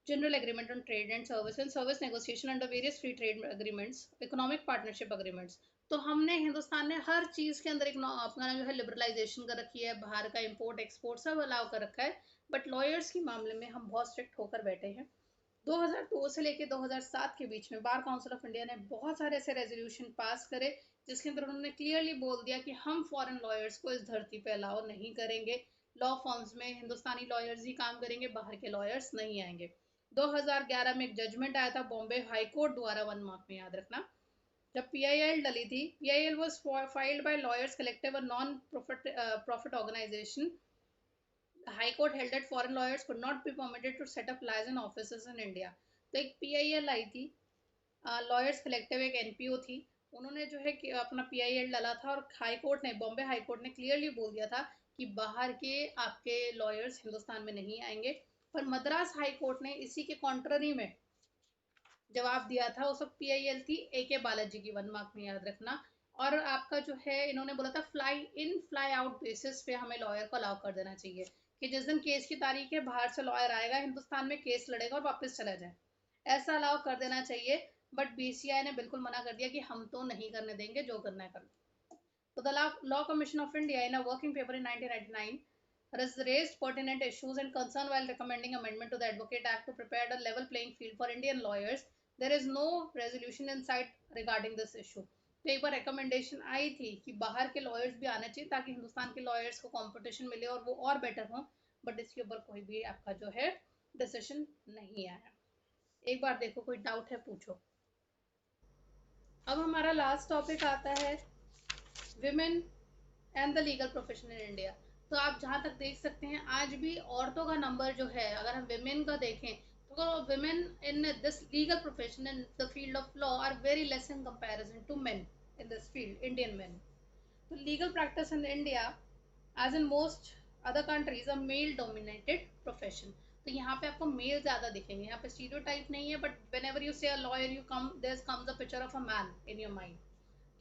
General Agreement on Trade and Service Negotiation under various free trade agreements, economic partnership agreements। तो हमने हिंदुस्तान ने हर चीज़ के अंदर अपना जो है लिबरलाइजेशन कर रखी है, बाहर का इंपोर्ट एक्सपोर्ट सब अलाउ कर रखा है, बट लॉयर्स के मामले में हम बहुत स्ट्रिक्ट होकर बैठे हैं। 2002 से लेकर 2007 के बीच में बार काउंसिल ऑफ इंडिया ने बहुत सारे ऐसे रेजोल्यूशन पास करे जिसके अंदर उन्होंने क्लियरली बोल दिया कि हम फॉरेन लॉयर्स को इस धरती पे अलाउ नहीं करेंगे, लॉ फॉर्म्स में हिंदुस्तानी लॉयर्स ही काम करेंगे, बाहर के लॉयर्स नहीं आएंगे। 2011 में एक जजमेंट आया था बॉम्बे हाई कोर्ट द्वारा, 1 मार्क में याद रखना, जब पीआईएल डली थी। PIL was filed by lawyers collective और non profit organization. The High Court held that foreign lawyers could not be permitted to set up liaison offices in India। तो एक पीआईएल आई थी, लॉयर्स कलेक्टिव एक एनपीओ थी, उन्होंने जो है कि अपना पीआईएल डाला था और हाई कोर्ट ने, बॉम्बे हाई कोर्ट ने क्लियरली बोल दिया था कि बाहर के आपके लॉयर्स हिंदुस्तान में नहीं आएंगे। पर मद्रास हाई कोर्ट ने इसी के कॉन्ट्ररी में जवाब दिया था। वो सब पीआईएल थी ए के बालाजी की, 1 मार्क में याद रखना। और आपका जो है इन्होंने बोला था fly in fly out basis पे हमें लॉयर को अलाउ कर देना चाहिए कि जिस दिन केस की तारीख है बाहर से लॉयर आएगा, हिंदुस्तान में केस लड़ेगा और वापस चला जाए, ऐसा अलाउ कर देना चाहिए। बट बीसीआई ने बिल्कुल मना कर दिया कि हम तो नहीं करने देंगे, जो करना है कर लो। So the Law Commission of India, in a working paper in 1999, has raised pertinent issues and concern while recommending amendment to the Advocate Act to prepare a level playing field for Indian lawyers. There is no resolution in sight regarding this issue. तो एक बार रिकमेंडेशन आई थी कि बाहर के लॉयर्स भी आने चाहिए ताकि हिंदुस्तान के लॉयर्स को कंपटीशन मिले और वो और बेटर हों, बट इसके ऊपर कोई भी आपका जो है डिसीजन नहीं आया। एक बार देखो, कोई डाउट है पूछो। अब हमारा लास्ट टॉपिक आता है women and the legal profession in India. तो आप जहाँ तक देख सकते हैं आज भी औरतों का नंबर जो है, अगर हम विमेन का देखें तो women in this legal profession in the field of law are very less in comparison to men in this field, Indian men. तो legal practice in India as in most other countries a male dominated profession. तो यहाँ पे आपको मेल ज्यादा दिखेंगे, यहाँ पे स्टीरियोटाइप नहीं है, but whenever you say a lawyer you come there comes a picture of a man in your mind.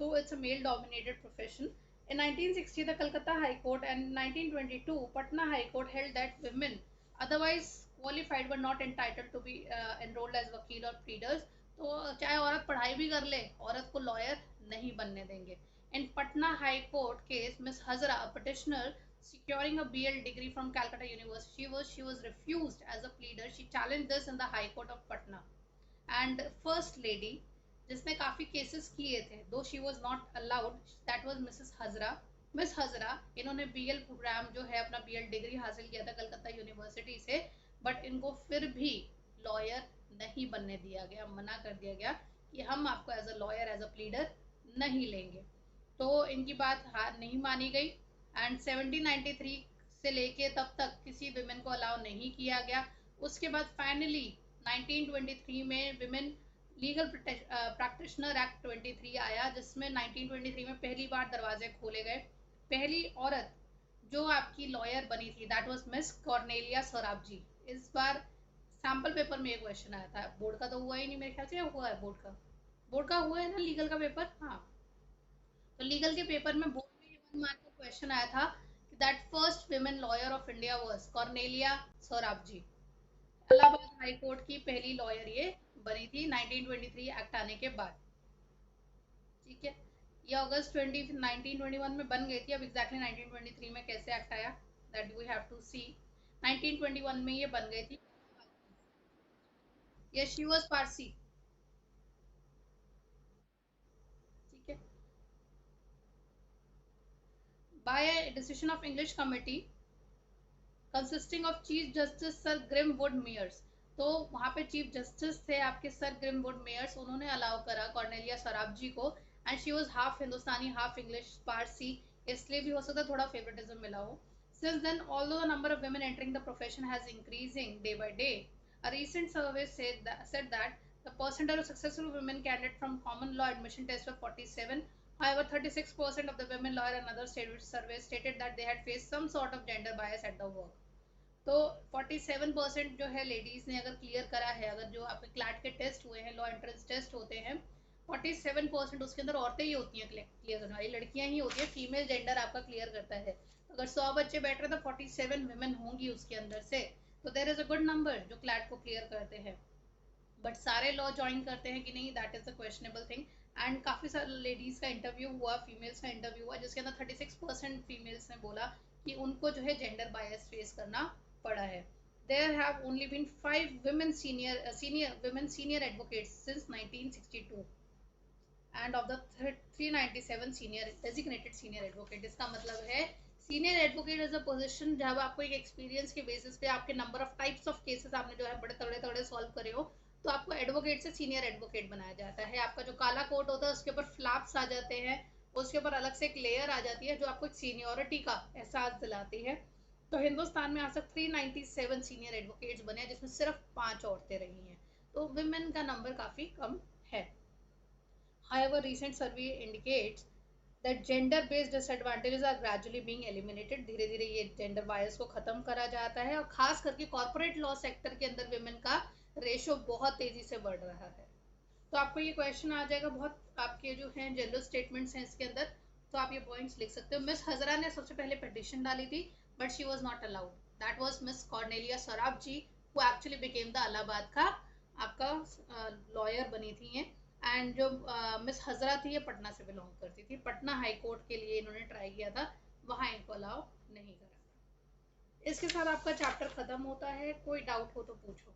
So it's a male-dominated profession. In 1960, the Calcutta High Court and 1922, Patna High Court held that women, otherwise qualified, were not entitled to be enrolled as वकील और pleaders। तो चाहे औरत पढ़ाई भी कर ले, औरत को लॉयर नहीं बनने देंगे। In Patna High Court case, Miss Hazra, a petitioner securing a BL degree from Calcutta University, she was refused as a pleader. She challenged this in the High Court of Patna। And first lady जिसने काफी केसेस किए थे, दो she was not allowed, that was Mrs Hazra. Miss Hazra, इन्होंने बीएल प्रोग्राम जो है अपना बीएल डिग्री हासिल किया था कलकत्ता यूनिवर्सिटी से, बट इनको फिर भी लॉयर नहीं बनने दिया गया, मना कर दिया गया कि हम आपको as a lawyer as a pleader नहीं लेंगे। तो इनकी बात हार नहीं मानी गई एंड 1793 से लेके तब तक किसी विमेन को अलाउ नहीं किया गया। उसके बाद फाइनली 1923 में विमेन लीगल प्रैक्टिशनर एक्ट 23 आया, जिसमें 1923 में पहली बार दरवाजे खोले गए। पहली औरत जो आपकी लॉयर बनी थी that was miss Cornelia Sorabjee. इस बार सैम्पल पेपर में एक क्वेश्चन आया था, बोर्ड का तो हुआ ही नहीं मेरे ख्याल से, हुआ है बोर्ड का? बोर्ड का हुआ है ना लीगल का पेपर? हाँ। तो लीगल के पेपर में बोर्ड में 1 मार्क का क्वेश्चन आया था कि that first women lawyer of India was Cornelia Sorabji. Allahabad high court की पहली लॉयर ये बनी थी 1923 एक्ट आने के बाद। ठीक है, ये अगस्त 1921 में बन गई थी। अब एग्जैक्टली 1923 में कैसे एक्ट आया दैट वी हैव टू सी। 1921 में ये बन गई थी। ये शी वाज पारसी। ठीक है, by decision of English committee consisting of chief justice sir Grimwood Mears. तो वहाँ पे चीफ जस्टिस थे आपके सर ग्रिमवुड मेयर्स, उन्होंने अलाउ करा कॉर्नेलिया सराबजी को। And she was half Hindustani half English Parsi, इसलिए भी हो सकता है थोड़ा फेवरेटिज्म मिला हो। Since then, although the number of women entering the profession has increasing day by day, a recent survey said that the percentage of successful women candidate from common law admission test was 47. However, 36% of the women lawyer and other state surveys stated that they had faced some sort of gender bias at the work. तो 47% जो है लेडीज ने अगर क्लियर करा है, अगर जो आपके क्लैट के टेस्ट हुए हैं, लॉ एंट्रेंस टेस्ट होते हैं, 47% उसके अंदर औरतें ही होती हैं क्लियर करने वाली, लड़कियां ही होती है, फीमेल जेंडर आपका क्लियर करता है। तो अगर 100 बच्चे बैठ रहे तो 47 वुमेन होंगी उसके अंदर से, तो there is a good number जो क्लैट को क्लियर करते हैं। बट सारे लॉ ज्वाइन करते हैं कि नहीं, that is the questionable thing. And काफ़ी सारे लेडीज़ का इंटरव्यू हुआ, फीमेल्स का इंटरव्यू हुआ, जिसके अंदर 36% फीमेल्स ने बोला कि उनको जो है जेंडर बायस फेस करना पड़ा है। There have only been 5 women senior advocates since 1962 and of the 397 senior designated senior advocate. इसका मतलब है senior advocate is a position जब आपको एक एक्सपीरियंस के बेसिस पे आपके number of types of cases आपने जो है बड़े तगड़े तगड़े सॉल्व करे हो, तो आपको एडवोकेट से सीनियर एडवोकेट बनाया जाता है। आपका जो काला कोट होता है उसके ऊपर फ्लैप्स आ जाते हैं, उसके ऊपर अलग से एक लेयर आ जाती है जो आपको एक सीनियोरिटी का एहसास दिलाती है। तो हिंदुस्तान में आज तक 397 सीनियर एडवोकेट्स बने हैं, जिसमें सिर्फ 5 औरतें रही हैं। तो विमेन का नंबर काफ़ी कम है। However, recent survey indicates that gender-based disadvantages are gradually being eliminated. धीरे धीरे ये जेंडर बायस को खत्म करा जाता है, और खास करके कॉर्पोरेट लॉ सेक्टर के अंदर विमेन का रेशो बहुत तेजी से बढ़ रहा है। तो आपको ये क्वेश्चन आ जाएगा बहुत, आपके जो हैं जनरल स्टेटमेंट्स हैं इसके अंदर, तो आप ये पॉइंट्स लिख सकते हो। मिस हजरा ने सबसे पहले पिटिशन डाली थी, but she was not allowed. That was miss Cornelia सराब जी, वो एक्चुअली बिकेम द इलाहाबाद का आपका लॉयर बनी थी ये। एंड जो मिस हजरा थी ये पटना से बिलोंग करती थी, पटना हाई कोर्ट के लिए इन्होंने ट्राई किया था, वहाँ इनको अलाउ नहीं करा था। इसके साथ आपका चैप्टर खत्म होता है, कोई डाउट हो तो पूछो।